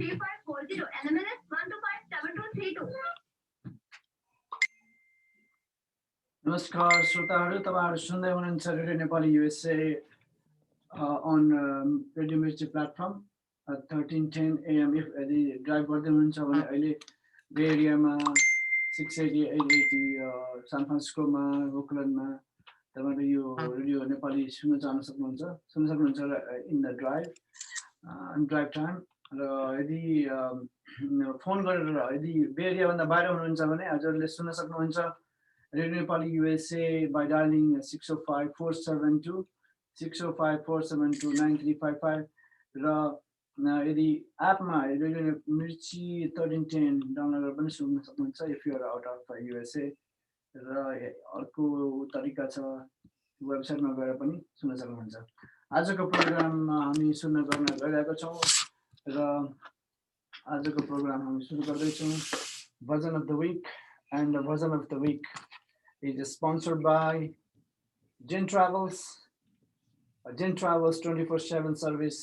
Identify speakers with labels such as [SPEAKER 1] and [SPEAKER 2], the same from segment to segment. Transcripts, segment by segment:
[SPEAKER 1] 3540 NMLS 1257232.
[SPEAKER 2] नमस्कार श्रोताहरू, तपाईहरु सुन्दै हुनुहुन्छ radio Nepali USA on radio मिर्ची प्लेटफर्म 1310 AM. if यदि ड्राइभ गर्दै हुनुहुन्छ भने अहिले बे एरियामा 680 880 सान फ्रान्सिस्कोमा ओकल्यान्डमा तपाईहरु यो रेडियो नेपाली सुन्न सक्नुहुन्छ इन द ड्राइभ टाइम। र यदि फोन गरेर यदि बे एरियाभन्दा बाहिर हुनुहुन्छ भने हजुरले सुन्न सक्नुहुन्छ radio Nepali USA by dialing 605-472-9355 र यदि एपमा रेडियो मिर्ची 1310 डाउनलोड गरेर पनि सुन्न सक्नुहुन्छ if you are out of USA। र अर्को तरिका छ वेबसाइटमा गएर पनि सुन्न सक्नुहुन्छ। आजको प्रोग्राममा हामी सुन्न गर्न गइरहेका छौं र आजको प्रोग्राम हामी सुरु गर्दैछौं। Version of the week, and the version of the week is sponsored by Gen Travels 24/7 service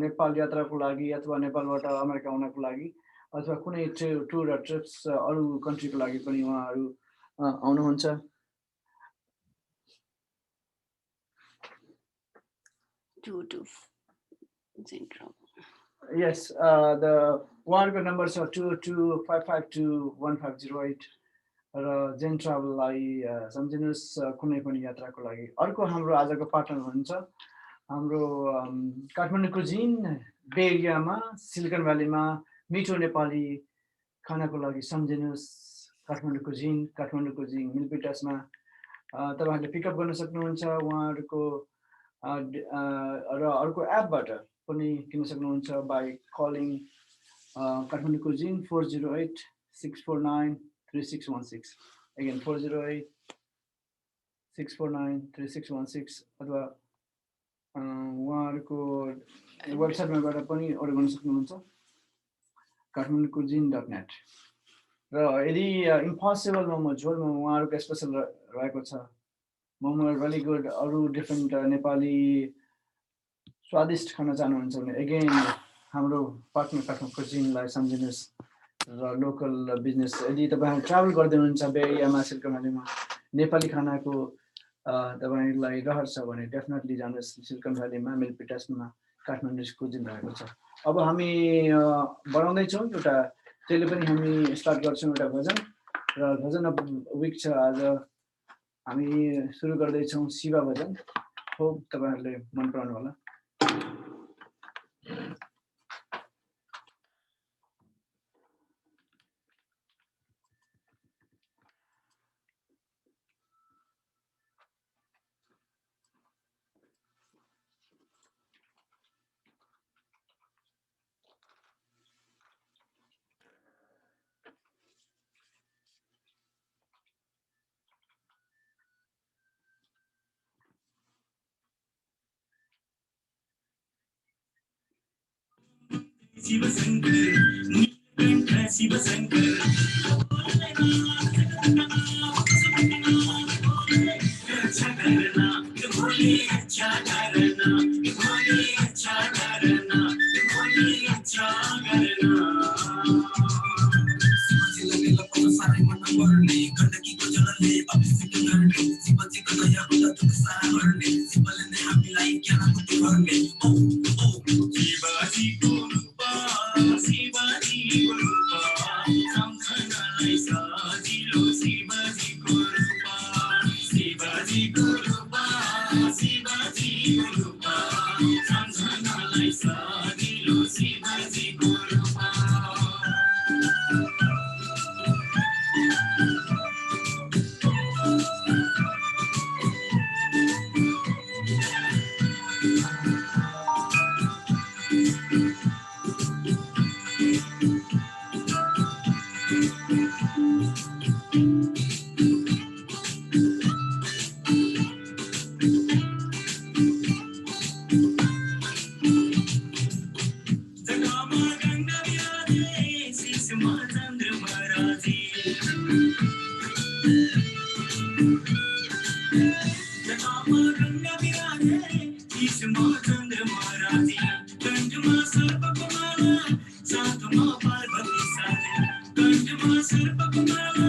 [SPEAKER 2] Nepal यात्राको लागि अथवा नेपालबाट अमेरिका आउनको लागि अथवा कुनै टुर र ट्रिप्स अरु कन्ट्रीको लागि पनि उहाँहरु आउनुहुन्छ। Yes, the उहाँहरुको नम्बर छ 225521508 र जेन ट्राभललाई सम्झिनुस् कुनै पनि यात्राको लागि। अर्को हाम्रो आजको पार्टनर हुनुहुन्छ हाम्रो काठमाडौँ कुजिन बे एरियामा सिलिकन भ्यालीमा मिठो नेपाली खानाको लागि सम्झिनुस् काठमाडौँ कुजिन मिलपिटासमा तपाईहरुले पिकअप गर्न सक्नुहुन्छ उहाँहरुको र अर्को एपबाट पनि किन्न सक्नुहुन्छ by calling Kathmandu cuisine 408-649-3616 again 408-649-3616 अथवा उहाँहरुको वेबसाइटमा गएर पनि अर्डर गर्न सक्नुहुन्छ kathmanducuisine.net। र यदि इम्पोसिबल मोमो झोल मोमो उहाँहरुको स्पेशल रहेको छ। Momo really good. अरु डिफरेन्ट नेपाली स्वादिष्ट खाना चाहनुहुन्छ भने अगेन हाम्रो पार्टनर काठमाडौँ कुजिनलाई सम्झिनुस् र लोकल बिजनेस यदि तपाईहरु ट्राभल गर्दै हुनुहुन्छ बे एरियामा सिलिकन भ्यालीमा नेपाली खानाको तपाईहरुलाई रहर छ भने डेफिनेटली जानुहोस् सिलिकन भ्यालीमा मिलपिटासमा काठमाडौँ कुजिन रहेको छ। अब हामी बढाउँदै छौं एउटा त्यसले पनि हामी स्टार्ट गर्छौं एउटा भजन र भजन अफ विक छ। आज हामी सुरु गर्दै छौं शिवा भजन। होप तपाईहरुले मन पराउनु होला।
[SPEAKER 3] शिव शंकर नीलकंठ शिव शंकर अच्छा करना भोले अच्छा करना भोले अच्छा करना भोले अच्छा करना शिवजी लगे लपको सारे मन मरने गंडकी को जलने अभिषेक करने शिवजी का दया होला दुख सारा हरने शिवले ने हामीलाई ज्ञान बुद्धि भर्ने ओ शिवजी को शिवजी को रूपा सम्झनालाई सजिलो शिवजी को रूपा शिवजी को रूपा शिवजी को रूपा सम्झनालाई सजिलो शिवजी को रूपा साथमा पार्वती साजे कण्ठमा सर्पको माला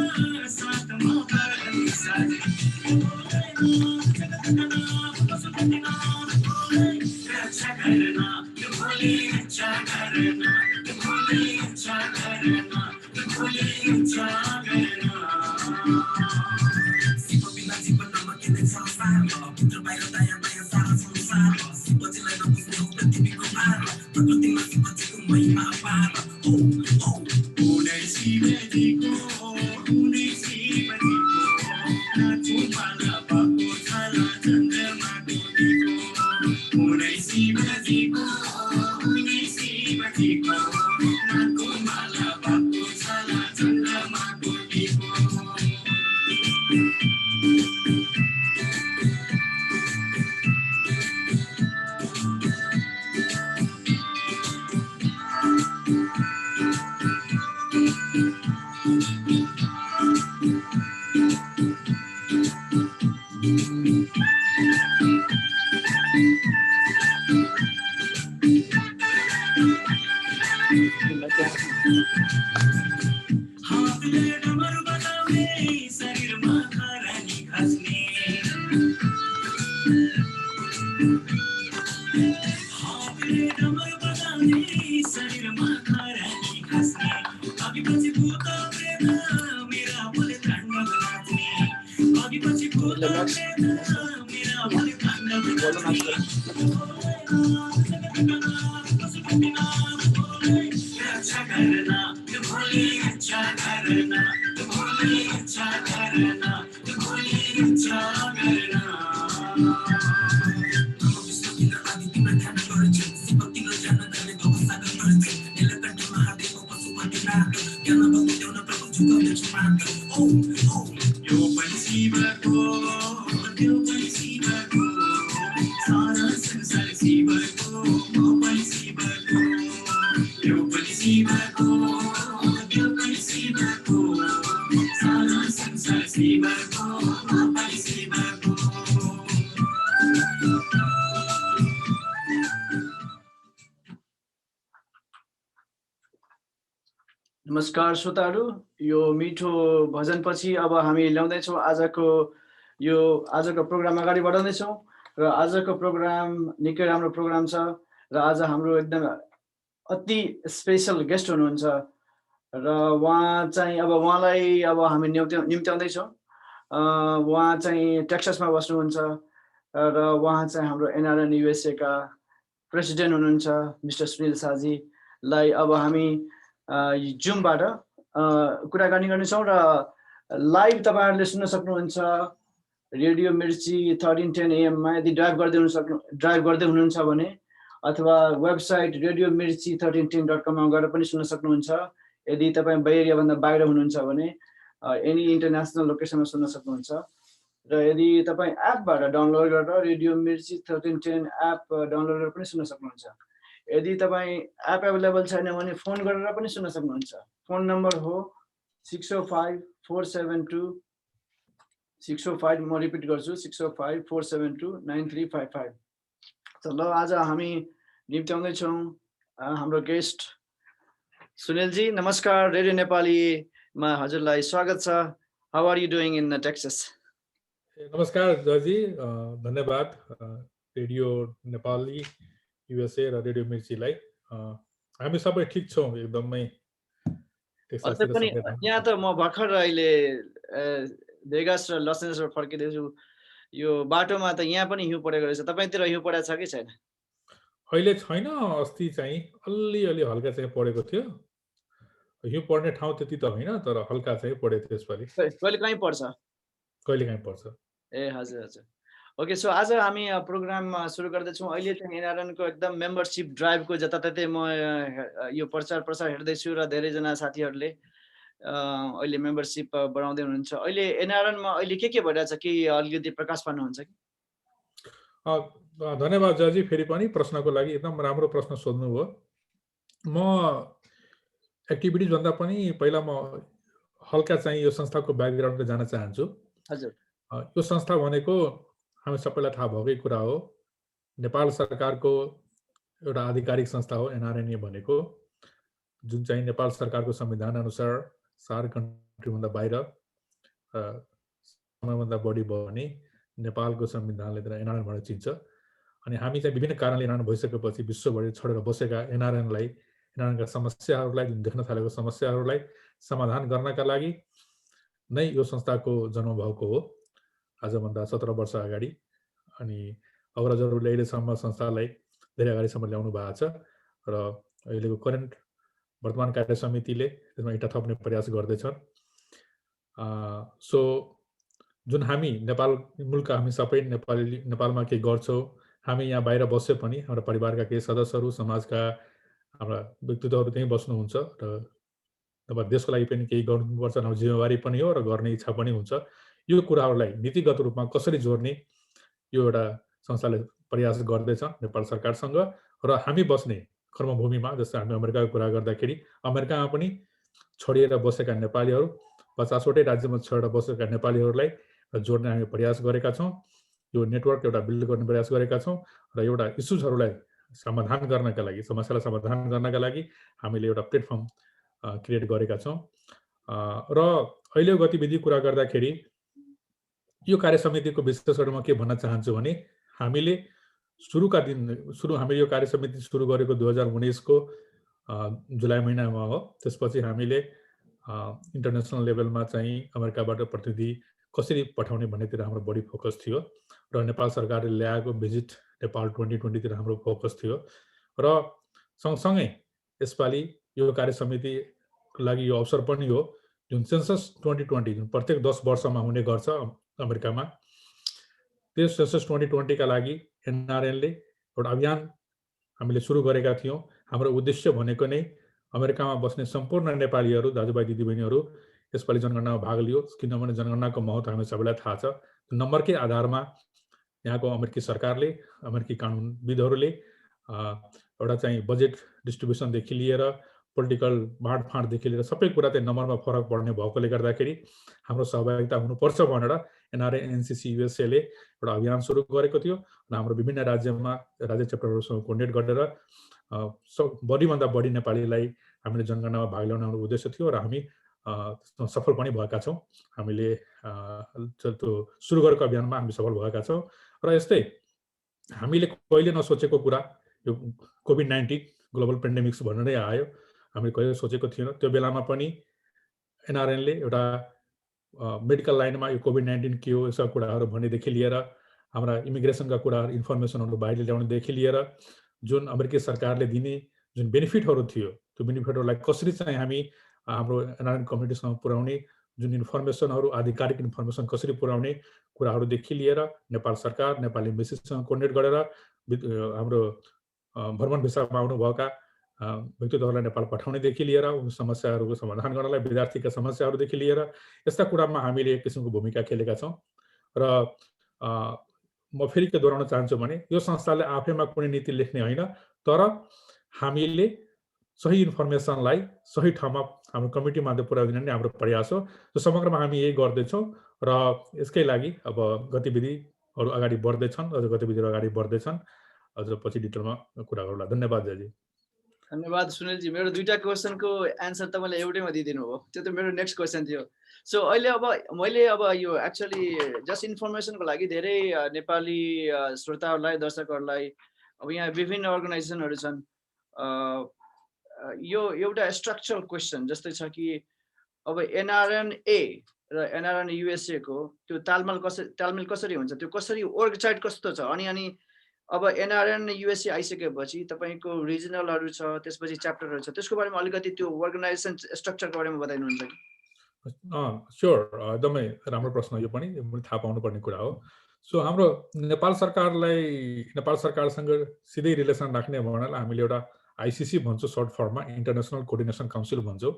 [SPEAKER 3] साथमा पार्वती साजे रक्षा करना त्यो भोलि रक्षा करना त्यो भोलि रक्षा करना त्यो भोलि रक्षा करना शिव बिना जीवनमा के छ सार पुत्र बाहिर दया माया सारा संसार शिवजीलाई नबुझ्ने हो पृथ्वीको भार प्रकृतिमा शिवजीको महिमा अपार ओ ओ उनै शिवजीको नाचौँ माला भएको छाला चन्द्रमाको दिको उनै शिवजीको नाचौँ माला भएको छाला चन्द्रमाको दिको हातले डमरू बजाउने शरीरमा खरानी खस्ने हातले डमरू बजाउने शरीरमा खरानी खस्ने अघिपछि भूत प्रेत मेरा बोले ताण्डव नाच्ने अघिपछि भूत प्रेत मेरा बोले ताण्डव नाच्ने रक्षा करना त्यो भोलि रक्षा करना त्यो भोलि रक्षा करना त्यो भोलि रक्षा करना विष्णु किन आदि तिम्रो ध्यान गर्छु शिव किन ध्यान गर्ने भवसागर गर्छु नीलकण्ठ महादेव पशुपतिनाथ ज्ञान भक्ति देउन प्रभु झुकाउँदैछु मात ओ ओ यो पनि शिवको त्यो पनि शिवको सारा संसार शिवको म पनि शिवको यो पनि शिवको त्यो पनि शिवको सारा संसार शिवको म पनि शिवको
[SPEAKER 2] नमस्कार श्रोताहरू, यो मिठो भजनपछि अब हामी ल्याउँदैछौँ आजको प्रोग्राम अगाडि बढाउँदैछौँ र आजको प्रोग्राम निकै राम्रो प्रोग्राम छ र आज हाम्रो एकदम अति स्पेशल गेस्ट हुनुहुन्छ र उहाँलाई अब हामी निम्त्याउँदैछौँ। उहाँ चाहिँ टेक्सासमा बस्नुहुन्छ र उहाँ चाहिँ हाम्रो एनआरएन युएसए का प्रेसिडेन्ट हुनुहुन्छ मिस्टर सुनिल शाहजीलाई अब हामी जुमबाट कुराकानी गर्नेछौँ र लाइभ तपाईँहरूले सुन्न सक्नुहुन्छ रेडियो मिर्ची 1310 AM यदि ड्राइभ गर्दै हुनुहुन्छ भने अथवा वेबसाइट रेडियो मिर्ची 1310.com गएर पनि सुन्न सक्नुहुन्छ। यदि तपाईँ बे एरियाभन्दा बाहिर हुनुहुन्छ भने एनी इन्टरनेसनल लोकेसनमा सुन्न सक्नुहुन्छ र यदि तपाईँ एपबाट डाउनलोड गरेर रेडियो मिर्ची 1310 एप डाउनलोड गरेर पनि सुन्न सक्नुहुन्छ। यदि तपाईँ एप एभाइलेबल छैन भने फोन गरेर पनि सुन्न सक्नुहुन्छ। फोन नम्बर हो 605-472-605 म रिपिट गर्छु 605-472-9355। ल आज हामी निम्त्याउँदैछौँ हाम्रो गेस्ट सुनिलजी। नमस्कार, रेडियो नेपालीमा हजुरलाई स्वागत छ। How are you doing in Texas?
[SPEAKER 4] नमस्कार जयजी, धन्यवाद रेडियो नेपाली युएसए र रेडियो मिर्चीलाई। हामी सबै ठिक छौँ एकदमै।
[SPEAKER 2] यहाँ त म भर्खर अहिले भेगास र लस एन्जल्सबाट फर्किँदैछु। यो बाटोमा त यहाँ पनि हिउँ परेको रहेछ। तपाईँतिर हिउँ परेको छ कि छैन?
[SPEAKER 4] अहिले छैन, अस्ति चाहिँ अलि हल्का चाहिँ परेको थियो। हिउँ पर्ने ठाउँ त्यति त होइन, तर हल्का चाहिँ परेको थियो यसपालि।
[SPEAKER 2] कहिले काहीँ पर्छ?
[SPEAKER 4] कहिले काहीँ पर्छ।
[SPEAKER 2] ए हजुर हजुर। ओके, सो आज हामी प्रोग्राम सुरु गर्दैछौँ। अहिले चाहिँ एनआरएनको एकदम मेम्बरसिप ड्राइभको जताततै म यो प्रचार हेर्दैछु र धेरैजना साथीहरूले अहिले मेम्बरसिप बढाउँदै हुनुहुन्छ। अहिले एनआरएनमा अहिले के भइरहेछ कि अलिकति प्रकाश पार्नुहुन्छ कि?
[SPEAKER 4] धन्यवाद जयजी, फेरि पनि प्रश्नको लागि एकदम राम्रो प्रश्न सोध्नुभयो। म एक्टिभिटिज भन्दा पनि पहिला म हल्का चाहिँ यो संस्थाको ब्याकग्राउन्डमा जान चाहन्छु।
[SPEAKER 2] हजुर।
[SPEAKER 4] यो संस्था भनेको हामी सबैलाई थाहा भएकै कुरा हो। नेपाल सरकारको एउटा आधिकारिक संस्था हो एनआरएनए भनेको। जुन चाहिँ नेपाल सरकारको संविधान अनुसार SAARC कन्ट्रीभन्दा बाहिर समयभन्दा बढी भयो भने नेपालको संविधानले त्यसलाई एनआरएनबाट चिन्छ। अनि हामी चाहिँ विभिन्न कारणले एनआरएन भइसकेपछि विश्वभरि छोडेर बसेका एनआरएनका समस्याहरूलाई, जुन देख्न थालेको समस्याहरूलाई समाधान गर्नका लागि नै यो संस्थाको जन्म भएको हो आजभन्दा 17 वर्ष अगाडि। अनि अग्रजहरूले अहिलेसम्म संस्थालाई धेरै अगाडिसम्म ल्याउनु भएको छ र अहिलेको करेन्ट वर्तमान कार्य समितिले त्यसमा इँटा थप्ने प्रयास गर्दैछन्। सो जुन हामी नेपाल मुलुकका हामी सबै नेपालमा केही गर्छौँ, हामी यहाँ बाहिर बसे पनि हाम्रो परिवारका केही सदस्यहरू, समाजका हाम्रा व्यक्तित्वहरू त्यहीँ बस्नुहुन्छ र अब देशको लागि पनि केही गर्नुपर्छ हाम्रो जिम्मेवारी पनि हो र गर्ने इच्छा पनि हुन्छ। यो कुराहरूलाई नीतिगत रूपमा कसरी जोड्ने यो एउटा संस्थाले प्रयास गर्दैछ नेपाल सरकारसँग। र हामी बस्ने कर्मभूमिमा, जस्तै हामी अमेरिकाको कुरा गर्दाखेरि अमेरिकामा पनि छोडिएर बसेका नेपालीहरू, 50वटै राज्यमा छोडेर बसेका नेपालीहरूलाई जोड्ने हामी प्रयास गरेका छौँ। यो नेटवर्क एउटा बिल्ड गर्ने प्रयास गरेका छौँ र एउटा इस्युजहरूलाई समाधान गर्नका लागि, समस्यालाई समाधान गर्नका लागि हामीले एउटा प्लेटफर्म क्रिएट गरेका छौँ। र अहिलेको गतिविधि कुरा गर्दाखेरि यो कार्य समितिको विशेष गरेर म के भन्न चाहन्छु भने हामीले हामीले यो कार्य समिति सुरु गरेको 2019 को जुलाई महिनामा हो। त्यसपछि हामीले इन्टरनेसनल लेभलमा चाहिँ अमेरिकाबाट प्रतिनिधि कसरी पठाउने भन्नेतिर हाम्रो बढी फोकस थियो र नेपाल सरकारले ल्याएको भिजिट नेपाल 2020 तिर हाम्रो फोकस थियो। र सँगसँगै यसपालि यो कार्य समितिको लागि यो अवसर पनि हो जुन सेन्सस 2020 जुन प्रत्येक 10 वर्षमा हुने गर्छ अमेरिकामा, त्यो सेन्सस 2020 का लागि एनआरएनले एउटा अभियान हामीले सुरु गरेका थियौँ। हाम्रो उद्देश्य भनेको नै अमेरिकामा बस्ने सम्पूर्ण नेपालीहरू, दाजुभाइ दिदीबहिनीहरू यसपालि जनगणनामा भाग लियो। किनभने जनगणनाको महत्त्व हामी सबैलाई थाहा छ। नम्बरकै आधारमा यहाँको अमेरिकी सरकारले, अमेरिकी कानुनविदहरूले एउटा चाहिँ बजेट डिस्ट्रिब्युसनदेखि लिएर पोलिटिकल बाँडफाँडदेखि लिएर सबै कुरा चाहिँ नम्बरमा फरक पर्ने भएकोले गर्दाखेरि हाम्रो सहभागिता हुनुपर्छ भनेर एनआरएन एनसिसी युएसएले एउटा अभियान सुरु गरेको थियो र हाम्रो विभिन्न राज्य च्याप्टरहरूसँग कोर्डिनेट गरेर बढीभन्दा बढी नेपालीलाई हामीले जनगणनामा भाग ल्याउन हाम्रो उद्देश्य थियो र हामी सफल पनि भएका छौँ। हामीले त्यो सुरु गरेको अभियानमा हामी सफल भएका छौँ। र यस्तै हामीले कहिले नसोचेको कुरा यो कोभिड-19 ग्लोबल पेन्डेमिक्स भनेर नै आयो। हामीले कहिले सोचेको थिएन। त्यो बेलामा पनि एनआरएनले एउटा मेडिकल लाइनमा यो कोभिड-19 के हो, यस्ता कुराहरू भन्नेदेखि लिएर हाम्रा इमिग्रेसनका कुराहरू, इन्फर्मेसनहरू बाहिर ल्याउनेदेखि लिएर जुन अमेरिकी सरकारले दिने जुन बेनिफिटहरू थियो, त्यो बेनिफिटहरूलाई कसरी चाहिँ हामी हाम्रो एनआरएन कम्युनिटीसँग पुर्याउने, जुन इन्फर्मेसनहरू, आधिकारिक इन्फर्मेसन कसरी पुर्याउने कुराहरूदेखि लिएर नेपाल सरकार, नेपाली एम्बेसीसँग कोर्डिनेट गरेर हाम्रो भ्रमण भिसामा आउनुभएका व्यक्तित्वहरूलाई नेपाल पठाउनेदेखि लिएर उन समस्याहरूको समाधान गर्नलाई, विद्यार्थीका समस्याहरूदेखि लिएर यस्ता कुरामा हामीले एक किसिमको भूमिका खेलेका छौँ। र म फेरि के दोहोऱ्याउन चाहन्छु भने यो संस्थाले आफैमा कुनै नीति लेख्ने होइन, तर हामीले सही इन्फर्मेसनलाई सही ठाउँमा हाम्रो कमिटी मार्फत पुर्याइदिने नै हाम्रो प्रयास हो। त्यो समग्रमा हामी यही गर्दैछौँ र यसकै लागि अब गतिविधिहरू अगाडि बढ्दैछन्, अझ गतिविधिहरू अगाडि बढ्दैछन्। अझ पछि डिटेलमा कुरा गरौँला। धन्यवाद जयजी।
[SPEAKER 5] धन्यवाद सुनिलजी। मेरो दुईटा क्वेसनको एन्सर तपाईँले एउटैमा दिइदिनु हो। त्यो त मेरो नेक्स्ट क्वेसन थियो। सो अहिले अब मैले यो एक्चुअली जस्ट इन्फर्मेसनको लागि धेरै नेपाली श्रोताहरूलाई, दर्शकहरूलाई, अब यहाँ विभिन्न अर्गनाइजेसनहरू छन्, यो एउटा स्ट्रक्चरल क्वेसन जस्तै छ कि अब एनआरएनए र एनआरएन युएसए को त्यो तालमेल कसरी हुन्छ, त्यो कसरी वर्क चार्ट कस्तो छ, अनि अब एनआरएन युएसए आइसकेपछि तपाईँको रिजनलहरू छ, त्यसपछि च्याप्टरहरू छ, त्यसको बारेमा अलिकति त्यो अर्गनाइजेसन स्ट्रक्चरको बारेमा बताइनुहुन्छ कि?
[SPEAKER 4] स्योर, एकदमै राम्रो प्रश्न। यो पनि थाहा पाउनुपर्ने कुरा हो। सो हाम्रो नेपाल सरकारसँग सिधै रिलेसन राख्ने भन्नाले हामीले एउटा आइसिसी भन्छौँ, सर्ट फर्ममा इन्टरनेसनल कोअर्डिनेसन काउन्सिल भन्छौँ।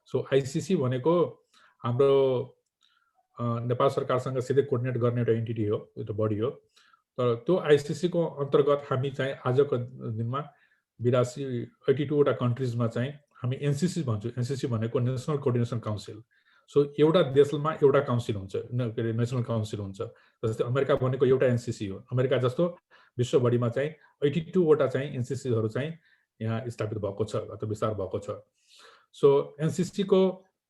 [SPEAKER 4] सो आइसिसी भनेको हाम्रो नेपाल सरकारसँग सिधै कोअर्डिनेट गर्ने एउटा एन्टिटी हो, एउटा बडी हो। तर त्यो आइसिसी को अन्तर्गत हामी चाहिँ आजको दिनमा 82 वटा कन्ट्रिजमा चाहिँ हामी एनसिसी भन्छौँ। एनसिसी भनेको नेसनल कोअर्डिनेसन काउन्सिल। सो एउटा देशमा एउटा काउन्सिल हुन्छ, नेसनल काउन्सिल हुन्छ। जस्तै अमेरिका भनेको एउटा एनसिसी हो। अमेरिका जस्तो विश्वभरिमा चाहिँ 82 वटा चाहिँ एनसिसीहरू चाहिँ यहाँ स्थापित भएको छ अथवा विस्तार भएको छ। सो एनसीसी को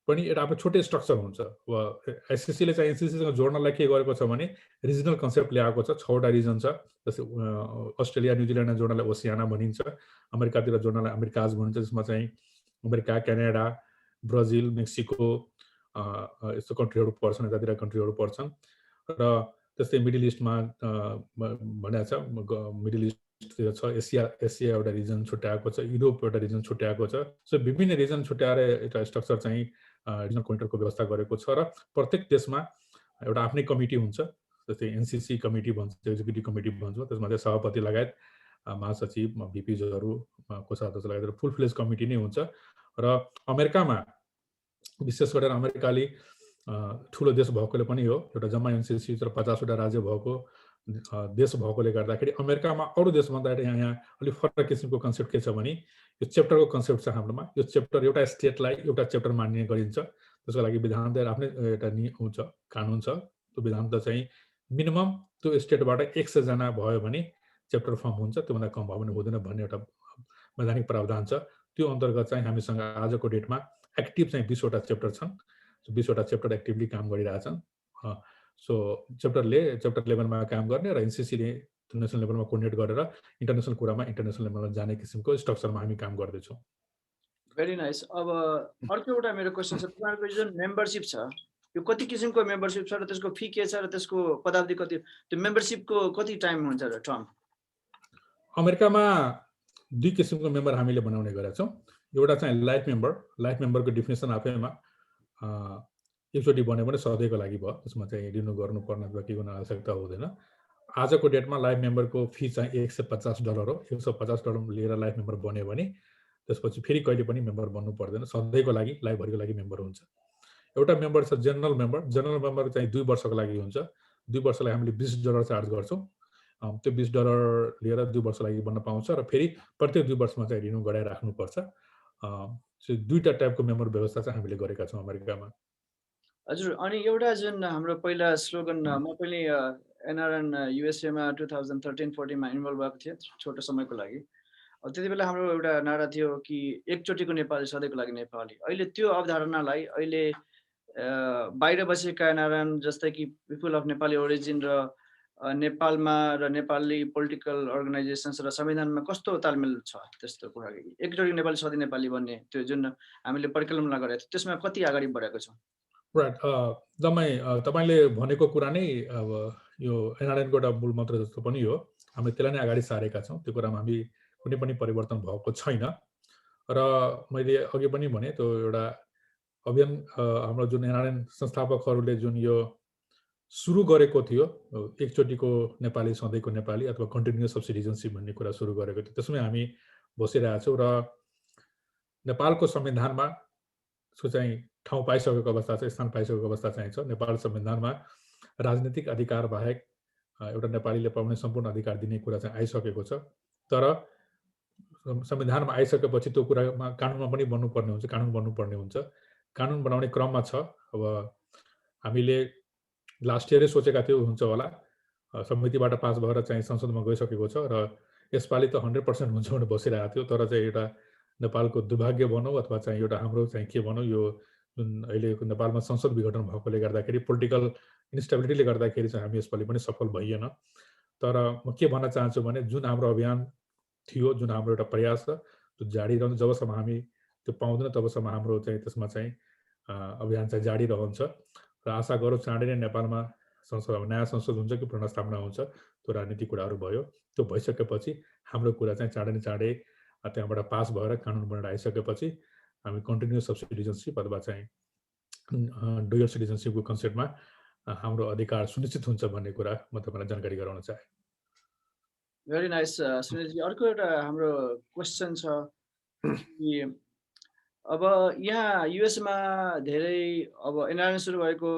[SPEAKER 4] पनि एउटा आफ्नो छुट्टै स्ट्रक्चर हुन्छ। एसएससीले चाहिँ एनसीसीसँग जोड्नलाई के गरेको छ भने रिजनल कन्सेप्ट ल्याएको छ। 6वटा रिजन छ, जस्तै अस्ट्रेलिया न्युजिल्यान्डलाई जोड्नलाई ओसियाना भनिन्छ, अमेरिकातिर जोड्नलाई अमेरिकाज भनिन्छ, जसमा चाहिँ अमेरिका, क्यानाडा, ब्राजिल, मेक्सिको यस्तो कन्ट्रीहरू पर्छन्, यतातिर कन्ट्रीहरू पर्छन्। र त्यस्तै मिडल इस्टमा भनेको छ, मिडल इस्टतिर छ, एसिया एउटा रिजन छुट्याएको छ, युरोप एउटा रिजन छुट्याएको छ। सो विभिन्न रिजन छुट्याएर एउटा स्ट्रक्चर चाहिँ रिजनल कोर्डिनेटरको व्यवस्था गरेको छ। र प्रत्येक देशमा एउटा आफ्नै कमिटी हुन्छ, जस्तै एनसीसी कमिटी भन्छ, एक्जिक्युटिभ कमिटी भन्छ, त्यसमा चाहिँ सभापति लगायत महासचिव, भिपिजहरू, कोषाध्यक्ष लगायत फुल फ्लेज कमिटी नै हुन्छ। र अमेरिकामा विशेष गरेर अमेरिकाले ठुलो देश भएकोले पनि हो, एउटा जम्मा एनसीसी तर 50वटा राज्य भएको देश भएकोले गर्दाखेरि अमेरिकामा अरू देशभन्दा यहाँ अलिक फरक किसिमको कन्सेप्ट के छ भने यो च्याप्टरको कन्सेप्ट छ हाम्रोमा। यो च्याप्टर एउटा स्टेटलाई एउटा च्याप्टर मान्ने गरिन्छ, त्यसको लागि विधान त आफ्नै एउटा हुन्छ, कानुन छ। त्यो विधान त चाहिँ मिनिमम त्यो स्टेटबाट 100 जना भयो भने च्याप्टर फर्म हुन्छ, त्योभन्दा कम भयो भने हुँदैन भन्ने एउटा वैधानिक प्रावधान छ। त्यो अन्तर्गत चाहिँ हामीसँग आजको डेटमा एक्टिभ चाहिँ 20वटा च्याप्टर छन्। 20वटा च्याप्टर एक्टिभली काम गरिरहेछन्। सो च्याप्टर लेभलमा काम गर्ने र एनसीसीले नेसनल लेभलमा कोर्डिनेट गरेर इन्टरनेसनल कुरामा इन्टरनेसनल लेभलमा जाने किसिमको स्ट्रक्चरमा हामी काम गर्दैछौँ।
[SPEAKER 5] Very nice. अब अर्को एउटा मेरो क्वेसन छ, तपाईँहरूको जुन मेम्बरसिप छ यो कति किसिमको मेम्बरसिप छ र त्यसको फी के छ र त्यसको पदावधि कति, त्यो मेम्बरसिपको कति टाइम हुन्छ र टर्म?
[SPEAKER 4] अमेरिकामा 2 किसिमको मेम्बर हामीले बनाउने गरेका छौँ। एउटा चाहिँ लाइफ मेम्बर। लाइफ मेम्बरको डिफिनेसन आफैमा एकचोटि बन्यो भने सधैँको लागि भयो, त्यसमा चाहिँ रिन्यू गर्नुपर्ने अथवा के गर्न आवश्यकता हुँदैन। आजको डेटमा लाइफ मेम्बरको फी चाहिँ $150 हो। $150 लिएर लाइफ मेम्बर बन्यो भने त्यसपछि फेरि कहिले पनि मेम्बर बन्नु पर्दैन, सधैँको लागि लाइफभरिको लागि मेम्बर हुन्छ। एउटा मेम्बर छ जेनरल मेम्बर। जेनरल मेम्बर चाहिँ 2 वर्षको लागि हुन्छ। 2 वर्षलाई हामीले $20 चार्ज गर्छौँ। त्यो $20 लिएर 2 वर्ष लागि बन्न पाउँछ र फेरि प्रत्येक 2 वर्षमा चाहिँ रिन्यू गराइराख्नुपर्छ। दुईटा टाइपको मेम्बर व्यवस्था चाहिँ हामीले गरेका छौँ अमेरिकामा।
[SPEAKER 5] हजुर, अनि एउटा जुन हाम्रो पहिला स्लोगन, म पनि एनआरएन युएसएमा 2013-14मा इन्भल्भ भएको थिएँ छोटो समयको लागि। त्यति बेला हाम्रो एउटा नारा थियो कि एकचोटिको नेपाली सधैँको लागि नेपाली। अहिले त्यो अवधारणालाई अहिले बाहिर बसेका एनआरएन जस्तै कि पिपल अफ नेपाली ओरिजिन र नेपालमा र नेपाली पोलिटिकल अर्गनाइजेसन्स र संविधानमा कस्तो तालमेल छ त्यस्तो कुरा? एकचोटिको नेपाली सधैँ नेपाली भन्ने त्यो जुन हामीले परिकल्पना गरेको थियो त्यसमा कति अगाडि बढेको छ?
[SPEAKER 4] राइट। जम्मै तपाईँले भनेको कुरा नै अब यो एनआरएनको एउटा मूल मन्त्र जस्तो पनि हो। हामीले त्यसलाई नै अगाडि सारेका छौँ। त्यो कुरामा हामी कुनै पनि परिवर्तन भएको छैन। र मैले अघि पनि भने त्यो एउटा अभियान हाम्रो जुन एनआरएन संस्थापकहरूले जुन यो सुरु गरेको थियो, एकचोटिको नेपाली सधैँको नेपाली अथवा कन्टिन्युअस अफ सिटिजनसिप भन्ने कुरा सुरु गरेको थियो, त्यसमै हामी बसिरहेछौँ। र नेपालको संविधानमा उसको चाहिँ ठाउँ पाइसकेको अवस्था छ, स्थान पाइसकेको अवस्था चाहिँ छ। नेपाल संविधानमा राजनीतिक अधिकार बाहेक एउटा नेपालीले पाउने सम्पूर्ण अधिकार दिने कुरा चाहिँ आइसकेको छ। तर संविधानमा आइसकेपछि त्यो कुरामा कानुनमा पनि बन्नुपर्ने हुन्छ, कानुन बन्नुपर्ने हुन्छ। कानुन बनाउने क्रममा छ। अब हामीले लास्ट इयरै सोचेका थियौँ हुन्छ होला, समितिबाट पास भएर चाहिँ संसदमा गइसकेको छ र यसपालि त 100% हुन्छ भने बसिरहेको थियो। तर चाहिँ एउटा नेपालको दुर्भाग्य भनौँ अथवा चाहिँ एउटा हाम्रो चाहिँ के भनौँ, यो जुन अहिलेको नेपालमा संसद विघटन भएकोले गर्दाखेरि पोलिटिकल इन्स्टेबिलिटीले गर्दाखेरि चाहिँ हामी यसपालि पनि सफल भइएन। तर म के भन्न चाहन्छु भने जुन हाम्रो अभियान थियो, जुन हाम्रो एउटा प्रयास छ, त्यो जारी रहन्छ। जबसम्म हामी त्यो पाउँदैन तबसम्म हाम्रो चाहिँ त्यसमा चाहिँ अभियान चाहिँ जारी रहन्छ। र आशा गरौँ चाँडै नै नेपालमा संसद, नयाँ संसद हुन्छ कि पुनर्स्थापना हुन्छ, त्यो राजनीतिक कुराहरू भयो। त्यो भइसकेपछि हाम्रो कुरा चाहिँ चाँडै न चाँडै त्यहाँबाट पास भएर कानुन बनेर आइसकेपछि हामी कन्टिन्युअस अफ सिटिजनसिप अथवा चाहिँ डुअल सिटिजनसिपको कन्सेप्टमा हाम्रो अधिकार सुनिश्चित हुन्छ भन्ने कुरा म तपाईँलाई जानकारी गराउन चाहे।
[SPEAKER 5] Very nice Sunilji. अर्को एउटा हाम्रो क्वेसन छ कि अब यहाँ युएसमा धेरै अब एनआरएन सुरु भएको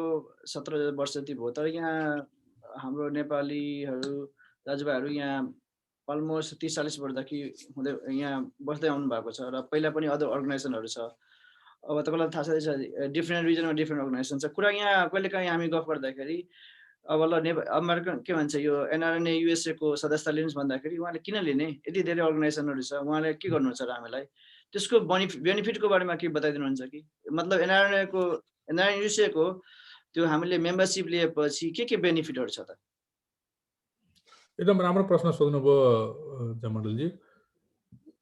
[SPEAKER 5] 17 वर्ष जति भयो, तर यहाँ हाम्रो नेपालीहरू दाजुभाइहरू यहाँ अलमोस्ट 30-40 वर्षदेखि हुँदै यहाँ बस्दै आउनु भएको छ र पहिला पनि अदर अर्गनाइजेसनहरू छ। अब तपाईँलाई थाहा छ डिफ्रेन्ट रिजनमा डिफ्रेन्ट अर्गनाइजेसन छ। कुरा यहाँ कहिलेकाहीँ हामी गफ गर्दाखेरि अब ल अमेरिकन के भन्छ यो एनआरएनए युएसए को सदस्यता लिनुहोस् भन्दाखेरि उहाँले किन लिने यति धेरै अर्गनाइजेसनहरू छ उहाँले के गर्नुहुन्छ र हामीलाई त्यसको बेनिफिटको बारेमा के बताइदिनुहुन्छ कि मतलब एनआरएनए युएसए को त्यो हामीले मेम्बरसिप लिएपछि के बेनिफिटहरू छ त?
[SPEAKER 4] एकदम राम्रो प्रश्न सोध्नुभयो जमण्डलजी।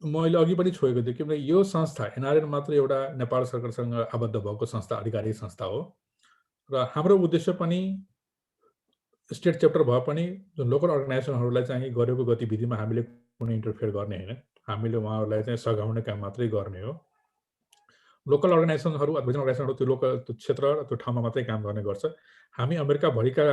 [SPEAKER 4] मैले अघि पनि छोएको थिएँ किनभने यो संस्था एनआरएन मात्र एउटा नेपाल सरकारसँग आबद्ध भएको संस्था, आधिकारिक संस्था हो र हाम्रो उद्देश्य पनि स्टेट च्याप्टर भए पनि जुन लोकल अर्गनाइजेसनहरूलाई चाहिँ गरेको गतिविधिमा हामीले कुनै इन्टरफेयर गर्ने होइन, हामीले उहाँहरूलाई चाहिँ सघाउने काम मात्रै गर्ने हो। लोकल अर्गनाइजेसनहरू अथवा अर्गनाइजेसनहरू त्यो लोकल त्यो क्षेत्र त्यो ठाउँमा मात्रै काम गर्ने गर्छ। हामी अमेरिकाभरिका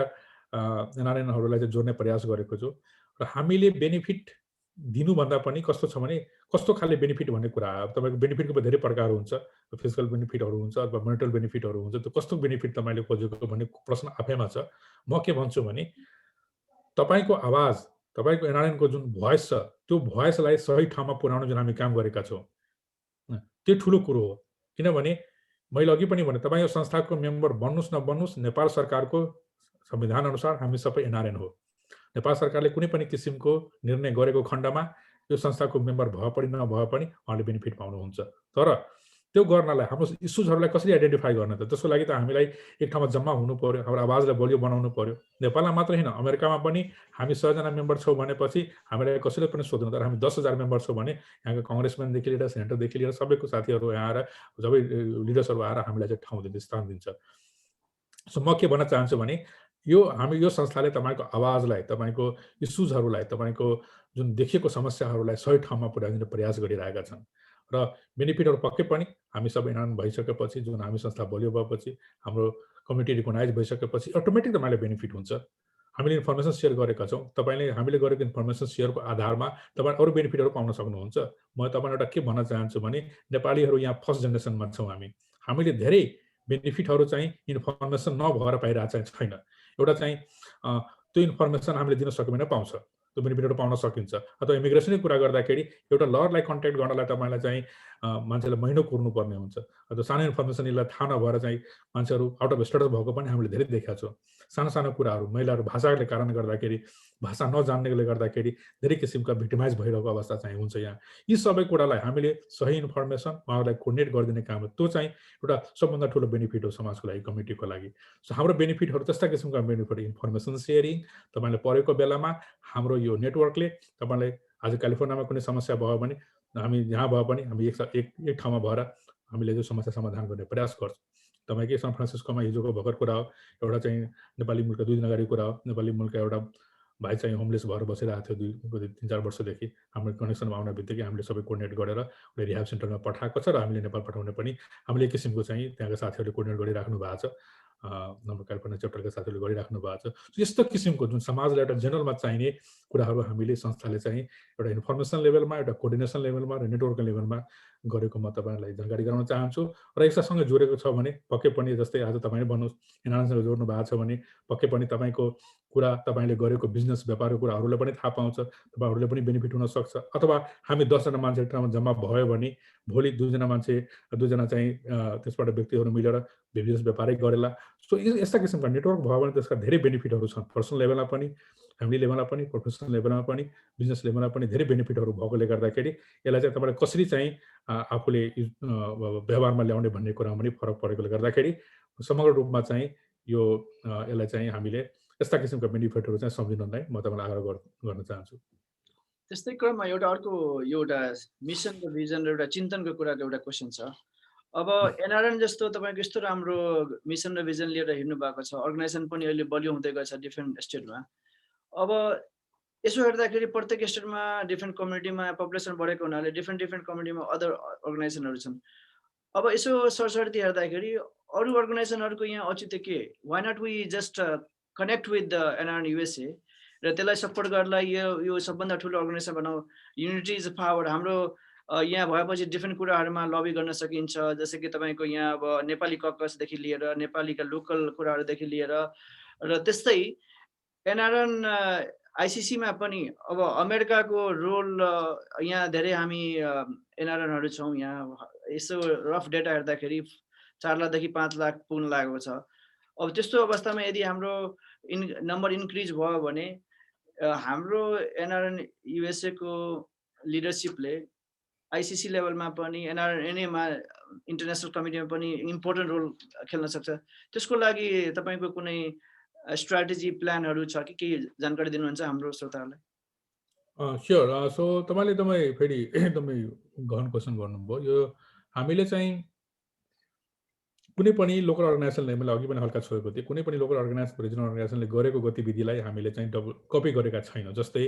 [SPEAKER 4] एनआरएनहरूलाई चाहिँ जोड्ने प्रयास गरेको छु र हामीले बेनिफिट दिनुभन्दा पनि कस्तो छ भने कस्तो खाले बेनिफिट भन्ने कुरा हो। तपाईँको बेनिफिटको धेरै प्रकार हुन्छ, फिजिकल बेनिफिटहरू हुन्छ अथवा मोनिटल बेनिफिटहरू हुन्छ। त्यो कस्तो बेनिफिट तपाईँले खोजेको भन्ने प्रश्न आफैमा छ। म के भन्छु भने तपाईँको आवाज, तपाईँको एनआरएनको जुन भोइस छ त्यो भोइसलाई सही ठाउँमा पुर्याउन जुन हामी काम गरेका छौँ त्यो ठुलो कुरो हो। किनभने मैले अघि पनि भने तपाईँ यो संस्थाको मेम्बर बन्नुहोस् नबन्नुहोस्, नेपाल सरकारको संविधान अनुसार हामी सबै एनआरएन हो। नेपाल सरकारले कुनै पनि किसिमको निर्णय गरेको खण्डमा यो संस्थाको मेम्बर भए पनि नभए पनि उहाँले बेनिफिट पाउनुहुन्छ। तर त्यो गर्नलाई हाम्रो इस्युजहरूलाई कसरी आइडेन्टिफाई गर्न त? त्यसको लागि त हामीलाई एक ठाउँमा जम्मा हुनु पर्यो, हाम्रो आवाजलाई बलियो बनाउनु पर्यो। नेपालमा मात्र होइन, अमेरिकामा पनि हामी 100 जना मेम्बर छौँ भनेपछि हामीलाई कसैले पनि सोध्नु। तर हामी 10,000 मेम्बर छौँ भने यहाँको कङ्ग्रेसम्यानदेखि लिएर सेनेटरदेखि लिएर सबैको साथीहरू यहाँ आएर सबै लिडर्सहरू आएर हामीलाई चाहिँ ठाउँ दिन्छ, स्थान दिन्छ। सो म के भन्न चाहन्छु भने यो संस्थाले तपाईँको आवाजलाई, तपाईँको इस्युजहरूलाई, तपाईँको जुन देखिएको समस्याहरूलाई सही ठाउँमा पुर्याइदिने प्रयास गरिरहेका छन् र बेनिफिटहरू पक्कै पनि हामी सबै एनआरएन भइसकेपछि, जुन हामी संस्था बलियो भएपछि, हाम्रो कम्युनिटी रिकगनाइज भइसकेपछि अटोमेटिक तपाईँलाई बेनिफिट हुन्छ। हामीले इन्फर्मेसन सेयर गरेका छौँ, तपाईँले हामीले गरेको इन्फर्मेसन सेयरको आधारमा तपाईँ अरू बेनिफिटहरू पाउन सक्नुहुन्छ। म तपाईँलाई एउटा के भन्न चाहन्छु भने नेपालीहरू यहाँ फर्स्ट जेनेरेसनमा छौँ हामीले धेरै बेनिफिटहरू चाहिँ इन्फर्मेसन नभएर पाइरहेको चाहिँ छैन। एउटा चाहिँ त्यो इन्फर्मेसन हामीले दिन सक्यो भने पाउँछ, त्यो बेनिफिटहरू पाउन सकिन्छ। अथवा इमिग्रेसनै कुरा गर्दाखेरि एउटा लयरलाई कन्ट्याक्ट गर्नलाई तपाईँलाई चाहिँ मान्छेलाई महिनौ कुर्नुपर्ने हुन्छ। अथवा सानो इन्फर्मेसन यसलाई थाहा नभएर चाहिँ मान्छेहरू आउट अफ स्टेटस भएको पनि हामीले धेरै देखेका छौँ। सानो सानो कुराहरू, महिलाहरू भाषाले कारणले गर्दाखेरि, भाषा नजान्नेले गर्दाखेरि धेरै किसिमका भिक्टिमाइज भइरहेको अवस्था चाहिँ हुन्छ यहाँ। यी सबै कुरालाई हामीले सही इन्फर्मेसन उहाँहरूलाई कोर्डिनेट गरिदिने काम हो। त्यो चाहिँ एउटा सबभन्दा ठुलो बेनिफिट हो समाजको लागि, कम्युनिटीको लागि। सो हाम्रो बेनिफिटहरू त्यस्ता किसिमका बेनिफिट, इन्फर्मेसन सेयरिङ, तपाईँले परेको बेलामा हाम्रो यो नेटवर्कले तपाईँलाई आज क्यालिफोर्नियामा कुनै समस्या भयो भने हामी जहाँ भए पनि हामी एक ठाउँमा भएर हामीले त्यो समस्या समाधान गर्ने प्रयास गर्छौँ। तपाईँकै सान फ्रान्सिस्कोमा हिजोको भर्खर कुरा हो, एउटा चाहिँ नेपाली मुलुकका 2 दिन अगाडि कुरा हो, नेपाली मुलुकका एउटा भाइ चाहिँ होमलेस भएर बसिरहेको थियो 3-4 वर्षदेखि। हाम्रो कनेक्सनमा आउने बित्तिकै हामीले सबै कोर्डिनेट गरेर उसले रिहाब सेन्टरमा पठाएको छ र हामीले नेपाल पठाउने पनि हामीले एक किसिमको चाहिँ त्यहाँका साथीहरूले कोर्डिनेट गरिराख्नु भएको छ। हाम्रो क्यालिफोर्निया च्याप्टरका साथीहरूले गरिराख्नु भएको छ। यस्तो किसिमको जुन समाजलाई एउटा जेनरलमा चाहिने कुराहरू हामीले संस्थाले चाहिँ एउटा इन्फर्मेसन लेभलमा, एउटा कोर्डिनेसन लेभलमा र नेटवर्क लेभलमा गरेको म तपाईँहरूलाई जानकारी गराउन चाहन्छु। र यससँग जोडेको छ भने पक्कै पनि, जस्तै आज तपाईँले भन्नुहोस् एनआरएनसँग जोड्नु भएको छ भने पक्कै पनि तपाईँको कुरा, तपाईँले गरेको बिजनेस व्यापारको कुराहरूलाई पनि थाहा पाउँछ, तपाईँहरूले पनि बेनिफिट हुनसक्छ। अथवा हामी 10 जना मान्छे ठाउँमा जम्मा भयो भने भोलि 2 जना मान्छे, 2 जना चाहिँ त्यसबाट व्यक्तिहरू मिलेर बिजनेस व्यापारै गरेला। सो यस्ता किसिमका नेटवर्क भयो भने त्यसका धेरै बेनिफिटहरू छन्। पर्सनल लेभलमा पनि, फ्यामिली लेभलमा पनि, प्रोफेसनल लेभलमा पनि, बिजनेस लेभलमा पनि धेरै बेनिफिटहरू भएकोले गर्दाखेरि यसलाई चाहिँ तपाईँले कसरी चाहिँ आफूले व्यवहारमा ल्याउने भन्ने कुरामा पनि फरक परेकोले गर्दाखेरि समग्र रूपमा चाहिँ यसलाई चाहिँ हामीले यस्ता किसिमका बेनिफिटहरू चाहिँ सम्झिनलाई म तपाईँलाई आग्रह गर्न चाहन्छु।
[SPEAKER 5] त्यस्तै क्रममा एउटा मिसन र भिजन र एउटा चिन्तनको कुराको एउटा क्वेसन छ। अब एनआरएन जस्तो तपाईँको यस्तो राम्रो मिसन र भिजन लिएर हिँड्नु भएको छ, अर्गनाइजेसन पनि अहिले बलियो हुँदै गएछ डिफ्रेन्ट स्टेटमा। अब यसो हेर्दाखेरि प्रत्येक स्टेटमा डिफ्रेन्ट कम्युनिटीमा पपुलेसन बढेको हुनाले डिफ्रेन्ट कम्युनिटीमा अदर अर्गनाइजेसनहरू छन्। अब यसो सरसर्ती हेर्दाखेरि अरू अर्गनाइजेसनहरूको यहाँ औचित्य के? Why not we just connect with the NRN USA र त्यसलाई सपोर्ट गर्नलाई यो सबभन्दा ठुलो अर्गनाइजेसन बनाऊ। Unity is power. हाम्रो यहाँ भएपछि डिफ्रेन्ट कुराहरूमा लबी गर्न सकिन्छ, जस्तै कि तपाईँको यहाँ अब नेपाली ककसदेखि लिएर नेपालीका लोकल कुराहरूदेखि लिएर र त्यस्तै एनआरएन आइसिसीमा पनि अब अमेरिकाको रोल यहाँ धेरै हामी एनआरएनहरू छौँ। यहाँ यसो रफ डेटा हेर्दाखेरि 4 लाखदेखि 5 लाख पुग्न लागेको छ। अब त्यस्तो अवस्थामा यदि हाम्रो नम्बर इन्क्रिज भयो भने हाम्रो एनआरएन युएसए को लिडरसिपले आइसिसी लेभलमा पनि एनआरएनए मा इन्टरनेसनल कमिटीमा पनि इम्पोर्टेन्ट रोल खेल्न सक्छ। त्यसको लागि तपाईको कुनै स्ट्र्याटेजी प्लानहरू छ कि केही जानकारी दिनुहुन्छ हाम्रो श्रोताहरूलाई?
[SPEAKER 4] स्योर। सो तपाईँ फेरि एकदमै गहन क्वेसन गर्नुभयो। यो हामीले चाहिँ कुनै पनि लोकल अर्गनाइजेसनले, मैले अघि पनि हल्का छोएको थिएँ, कुनै पनि लोकल अर्गनाइजेसन रिजनल अर्गनाइजेसनले गरेको गतिविधिलाई हामीले चाहिँ कपी गरेका छैनौँ। जस्तै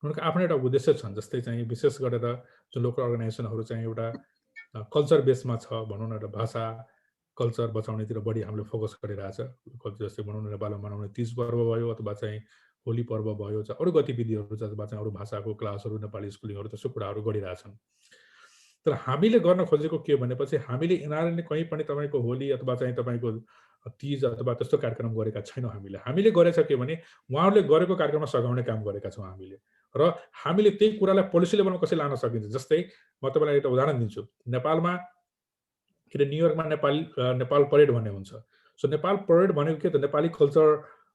[SPEAKER 4] उनीहरूको आफ्नो एउटा उद्देश्य छन्। जस्तै चाहिँ विशेष गरेर जो लोकल अर्गनाइजेसनहरू चाहिँ एउटा कल्चर बेसमा छ, भनौँ न, एउटा भाषा कल्चर बचाउनेतिर बढी हामीले फोकस गरिरहेछ। जस्तै भनौँ न नेपालमा मनाउने तीज पर्व भयो अथवा चाहिँ होली पर्व भयो, अरू गतिविधिहरू अथवा चाहिँ अरू भाषाको क्लासहरू, नेपाली स्कुलिङहरू, त्यस्तो कुराहरू गरिरहेछन्। तर हामीले गर्न खोजेको के भनेपछि हामीले एनआरएनले कहीँ पनि तपाईँको होली अथवा चाहिँ तपाईँको तीज अथवा त्यस्तो कार्यक्रम गरेका छैनौँ। हामीले गरेछ के भने उहाँहरूले गरेको कार्यक्रममा सघाउने काम गरेका छौँ हामीले। र हामीले त्यही कुरालाई पोलिसी लेभलमा कसरी लान सकिन्छ। जस्तै म तपाईँलाई एउटा उदाहरण दिन्छु। नेपालमा किन न्युयोर्कमा नेपाल परेड भन्ने हुन्छ। सो नेपाल परेड भनेको के त, नेपाली कल्चर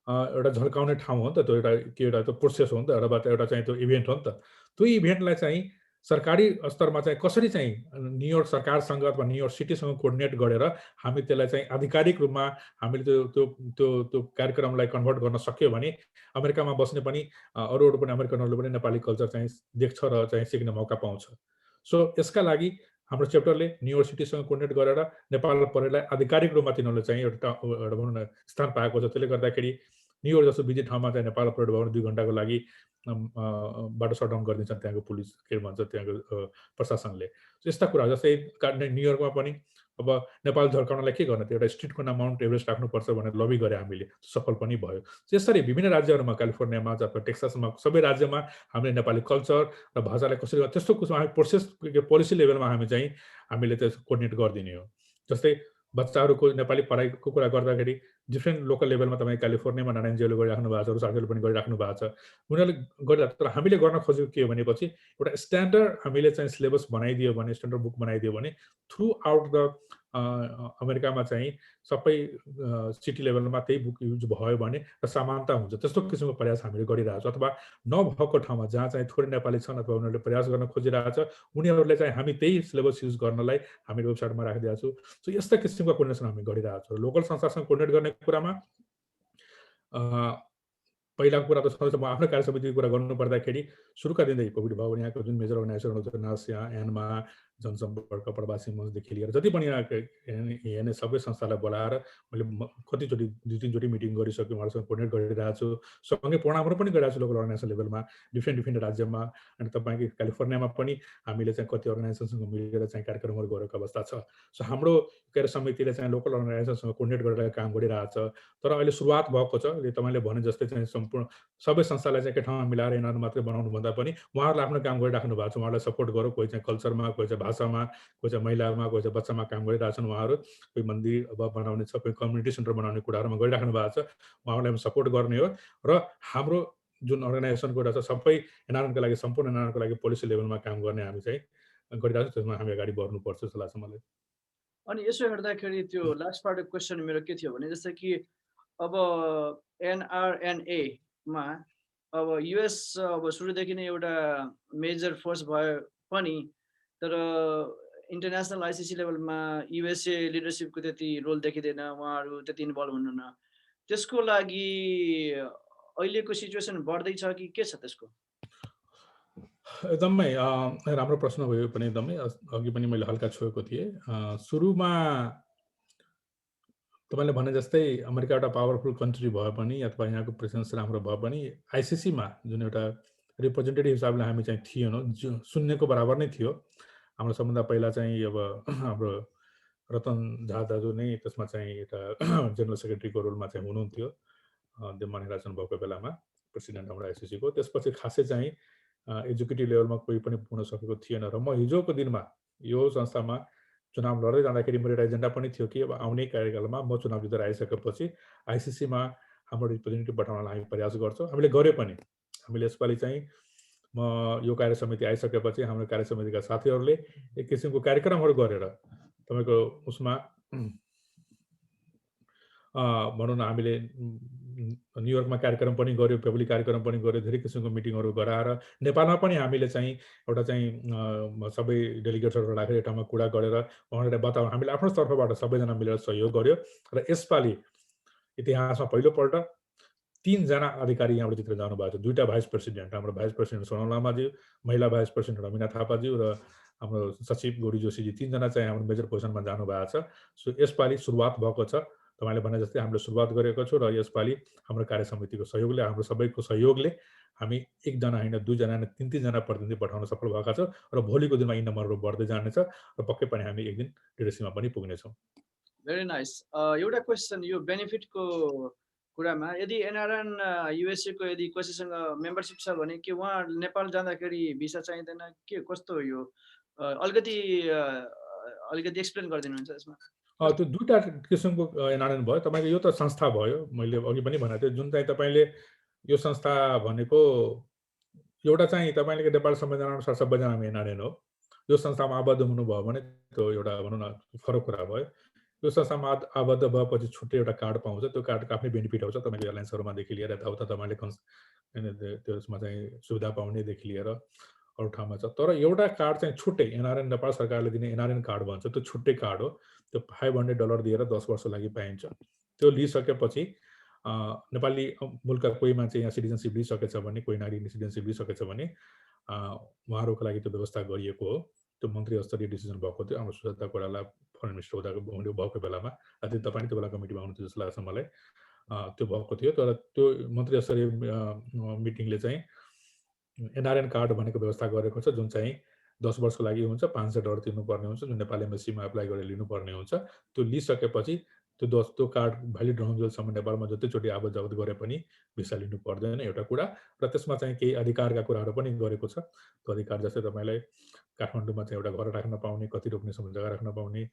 [SPEAKER 4] एउटा झल्काउने ठाउँ हो नि त। त्यो एउटा त्यो प्रोसेस हो नि त, एउटा चाहिँ त्यो इभेन्ट हो नि त। त्यो इभेन्टलाई चाहिँ सरकारी स्तरमा चाहिँ कसरी चाहिँ न्युयोर्क सरकारसँग अथवा न्युयोर्क सिटीसँग कोअर्डिनेट गरेर हामी त्यसलाई चाहिँ आधिकारिक रूपमा हामीले त्यो कार्यक्रमलाई कन्भर्ट गर्न सक्यो भने अमेरिकामा बस्ने पनि अरू पनि अमेरिकनहरूले पनि नेपाली कल्चर चाहिँ देख्छ र चाहिँ सिक्ने मौका पाउँछ। सो यसका लागि हाम्रो च्याप्टरले न्युयोर्क सिटीसँग कोअर्डिनेट गरेर नेपाल परेडलाई आधिकारिक रूपमा तिनीहरूले चाहिँ एउटा भनौँ न स्थान पाएको छ। त्यसले गर्दाखेरि न्युयोर्क जस्तो बिजी ठाउँमा चाहिँ नेपाल परेड भयो भने 2 घन्टाको लागि बाटो सटडाउन गरिदिन्छन् त्यहाँको पुलिस, के भन्छ त्यहाँको प्रशासनले। यस्ता कुरा जस्तै न्युयोर्कमा पनि अब नेपाल झल्काउनलाई के गर्न, त्यो एउटा स्ट्रिटको नाम माउन्ट एभरेस्ट राख्नुपर्छ भनेर लबी गरे हामीले, सफल पनि भयो। यसरी विभिन्न राज्यहरूमा, क्यालिफोर्नियामा अथवा टेक्सासमा, सबै राज्यमा हामीले नेपाली कल्चर र भाषालाई कसरी त्यस्तो कुरामा हामी प्रोसेस पोलिसी लेभलमा हामीले त्यो कोअर्डिनेट गरिदिने हो। जस्तै बच्चाहरूको नेपाली पढाइको कुरा गर्दाखेरि डिफ्रेन्ट लोकल लेभलमा तपाईँ क्यालिफोर्नियामा नारायणजीहरूले गरिराख्नु भएको छ, अरू साथीहरूले पनि गरिराख्नु भएको छ। उनीहरूले गरिरहेको, तर हामीले गर्न खोजेको के हो भनेपछि एउटा स्ट्यान्डर्ड हामीले चाहिँ सिलेबस बनाइदियो भने, स्ट्यान्डर्ड बुक बनाइदियो भने थ्रु आउट द अमेरिकामा चाहिँ सबै सिटी लेभलमा त्यही बुक युज भयो भने र समानता हुन्छ। त्यस्तो किसिमको प्रयास हामीले गरिरहेको छौँ। अथवा नभएको ठाउँमा जहाँ चाहिँ थोरै नेपाली छन् अथवा उनीहरूले प्रयास गर्न खोजिरहेको छ, उनीहरूले चाहिँ हामी त्यही सिलेबस युज गर्नलाई हामीले वेबसाइटमा राखिदिएको छु। सो यस्ता किसिमको कोअर्डिनेसन हामी गरिरहेको छौँ। लोकल संस्थासँग कोअर्डिनेट गर्ने कुरामा पहिलाको कुरा त सधैँ म आफ्नो कार्यसमितिको कुरा गर्नुपर्दाखेरि सुरुका दिनदेखि कोभिड भयो भने यहाँको जुन मेजर अर्गनाइजेसनहरू छ, नासिया, एनमा, जनसम्पर्क, प्रवासी मञ्चदेखि लिएर जति पनि यहाँ सबै संस्थालाई बोलाएर मैले कतिचोटि 2-3 चोटि मिटिङ गरिसकेँ, उहाँहरूसँग कोअर्डिनेट गरिरहेको छु। सँगै प्रोग्रामहरू पनि गरिरहेको छु लोकल अर्गनाइजेसन लेभलमा, डिफ्रेन्ट राज्यमा। अनि तपाईँको क्यालिफोर्नियामा पनि हामीले चाहिँ कति अर्गनाइजेसनसँग मिलेर चाहिँ कार्यक्रमहरू गरेको अवस्था छ। सो हाम्रो कार्य समितिले चाहिँ लोकल अर्गनाइजेसनसँग कोअर्डिनेट गरेर काम गरिरहेको छ। तर अहिले सुरुवात भएको छ। तपाईँले भने जस्तै चाहिँ सम्पूर्ण सबै संस्थालाई चाहिँ एकै ठाउँमा मिलाएर यिनीहरू मात्रै बनाउनु भन्दा पनि उहाँहरूले आफ्नो काम गरिराख्नु भएको छ। उहाँहरूलाई सपोर्ट गरौँ। कोही चाहिँ कल्चरमा, कोही चाहिँ भाषामा, कोही चाहिँ महिलामा, कोही चाहिँ बच्चामा काम गरिरहेछन् उहाँहरू। कोही मन्दिर अब बनाउने छ, कोही कम्युनिटी सेन्टर बनाउने कुराहरूमा गरिराख्नु भएको छ। उहाँहरूलाई हामी सपोर्ट गर्ने हो। र हाम्रो जुन अर्गनाइजेसनको एउटा छ, सबै एनआरएनको लागि, सम्पूर्ण एनआरएनको लागि पोलिसी लेभलमा काम गर्ने हामी चाहिँ गरिरहेको छौँ। त्यसमा हामी अगाडि बढ्नुपर्छ जस्तो लाग्छ मलाई।
[SPEAKER 5] अनि यसो हेर्दाखेरि त्यो लास्ट पार्ट अफ क्वेसन मेरो के थियो भने जस्तै कि अब एनआरएनए मा अब युएस अब सुरुदेखि नै एउटा मेजर फोर्स भए पनि तर इन्टरनेसनल आइसिसी लेभलमा युएसए लिडरसिपको त्यति रोल देखिँदैन, उहाँहरू त्यति इन्भल्भ हुनुहुन्न। त्यसको लागि अहिलेको सिचुएसन बढ्दैछ कि के छ त्यसको?
[SPEAKER 4] एकदमै राम्रो प्रश्न भयो पनि। एकदमै अघि पनि मैले हल्का छोएको थिएँ। सुरुमा तपाईँले भने जस्तै अमेरिका एउटा पावरफुल कन्ट्री भए पनि अथवा यहाँको प्रेजेन्स राम्रो भए पनि आइसिसीमा जुन एउटा रिप्रेजेन्टेटिभ हिसाबले हामी चाहिँ थिएनौँ, शून्यको बराबर नै थियो। हाम्रो सबभन्दा पहिला चाहिँ अब हाम्रो रतन झा दाजु नै त्यसमा चाहिँ एउटा जेनरल सेक्रेटरीको रोलमा चाहिँ हुनुहुन्थ्यो देवमान निर्वाचन भएको बेलामा, प्रेसिडेन्ट हाम्रो आइसिसीको। त्यसपछि खासै चाहिँ एक्जिक्युटिभ लेभलमा कोही पनि पुग्न सकेको थिएन। र म हिजोको दिनमा यो संस्थामा चुनाव लड्दै जाँदाखेरि मेरो एउटा एजेन्डा पनि थियो कि अब आउने कार्यकालमा म चुनाव जितेर आइसकेपछि आइसिसीमा हाम्रो रिप्रेजेन्टेटिभ पठाउनलाई हामी प्रयास गर्छौँ। हामीले गरे पनि। हामीले यसपालि चाहिँ म यो कार्य समिति आइसकेपछि हाम्रो कार्य समितिका साथीहरूले एक किसिमको कार्यक्रमहरू गरेर तपाईँको उसमा भनौँ न हामीले न्युयोर्कमा कार्यक्रम पनि गर्यो, पब्लिक कार्यक्रम पनि गर्यो, धेरै किसिमको मिटिङहरू गराएर नेपालमा पनि हामीले चाहिँ एउटा चाहिँ सबै डेलिगेट्सहरू राखेर ठाउँमा कुरा गरेर उहाँहरूले बताउँ, हामीले आफ्नो तर्फबाट सबैजना मिलेर सहयोग गर्यो र यसपालि इतिहासमा पहिलोपल्ट 3 जना अधिकारी यहाँबाट जितेर जानुभएको छ। 2टा भाइस प्रेसिडेन्ट, हाम्रो भाइस प्रेसिडेन्ट सोनम लामाज्यू, महिला भाइस प्रेसिडेन्ट रमिना थापाज्यू र हाम्रो सचिव गौरी जोशीजी, 3 जना चाहिँ हाम्रो मेजर पोजिसनमा जानुभएको छ। सो यसपालि सुरुवात भएको छ। तपाईँले भने जस्तै हामीले सुरुवात गरेको छौँ र यसपालि हाम्रो कार्य समितिको सहयोगले, हाम्रो सबैको सहयोगले हामी 1 जना होइन 2 जना होइन 3 जना प्रतिनिधि पठाउन सफल भएका छौँ र भोलिको दिनमा यी नम्बरहरू बढ्दै जानेछ र पक्कै पनि हामी एक दिन लिडरसिपमा पनि पुग्नेछौँ।
[SPEAKER 5] Very nice. एउटा क्वेसन यो बेनिफिटको कुरामा, यदि एनआरएन युएसए को यदि कसैसँग मेम्बरसिप छ भने के उहाँ नेपाल जाँदाखेरि भिसा चाहिँदैन के, कस्तो हो यो? अलिकति एक्सप्लेन गरिदिनुहुन्छ यसमा?
[SPEAKER 4] त्यो 2टा किसिमको एनआरएन भयो। तपाईँको यो त संस्था भयो, मैले अघि पनि भनेको थिएँ, जुन चाहिँ तपाईँले यो संस्था भनेको एउटा चाहिँ तपाईँले नेपाल संविधान अनुसार सबैजनामा एनआरएन हो। यो संस्थामा आबद्ध हुनुभयो भने त्यो एउटा भनौँ न फरक कुरा भयो। यो संस्थामा आबद्ध भएपछि छुट्टै एउटा कार्ड पाउँछ। त्यो कार्डको आफ्नै बेनिफिटहरू छ। तपाईँको एयरलाइन्सहरूमादेखि लिएर यताउता तपाईँले त्यसमा चाहिँ सुविधा पाउनेदेखि लिएर अरू ठाउँमा छ। तर एउटा कार्ड चाहिँ छुट्टै एनआरएन, नेपाल सरकारले दिने एनआरएन कार्ड भन्छ, त्यो छुट्टै कार्ड हो। त्यो $500 दिएर 10 वर्ष लागि पाइन्छ। त्यो लिइसकेपछि नेपाली मुलुकका कोही मान्छे यहाँ सिटिजनसिप लिइसकेछ भने, कोही नागरिक सिटिजनसिप लिइसकेछ भने उहाँहरूको लागि त्यो व्यवस्था गरिएको हो। त्यो मन्त्री स्तरीय डिसिजन भएको थियो हाम्रो सुजाता कोइराला फरेन मिनिस्टर भएको बेलामा। अझै तपाईँ त्यो बेलाको मिटिङमा आउनुहुन्थ्यो जस्तो लाग्छ मलाई। त्यो भएको थियो। तर त्यो मन्त्री स्तरीय मिटिङले चाहिँ एनआरएन कार्ड भनेको व्यवस्था गरेको छ, जुन चाहिँ 10 वर्षको लागि हुन्छ, $500 तिर्नुपर्ने हुन्छ, जुन नेपाल एमबेसीमा एप्लाई गरेर लिनुपर्ने हुन्छ। त्यो लिइसकेपछि त्यो कार्ड भ्यालिड रहन्जेलसम्म नेपालमा जतिचोटि आवत जावत गरे पनि भिसा लिनु पर्दैन एउटा कुरा। र त्यसमा चाहिँ केही अधिकारका कुराहरू पनि गरेको छ। त्यो अधिकार जस्तै तपाईँलाई काठमाडौँमा चाहिँ एउटा घर राख्न पाउने, कति रोप्नेसम्म जग्गा राख्न पाउने,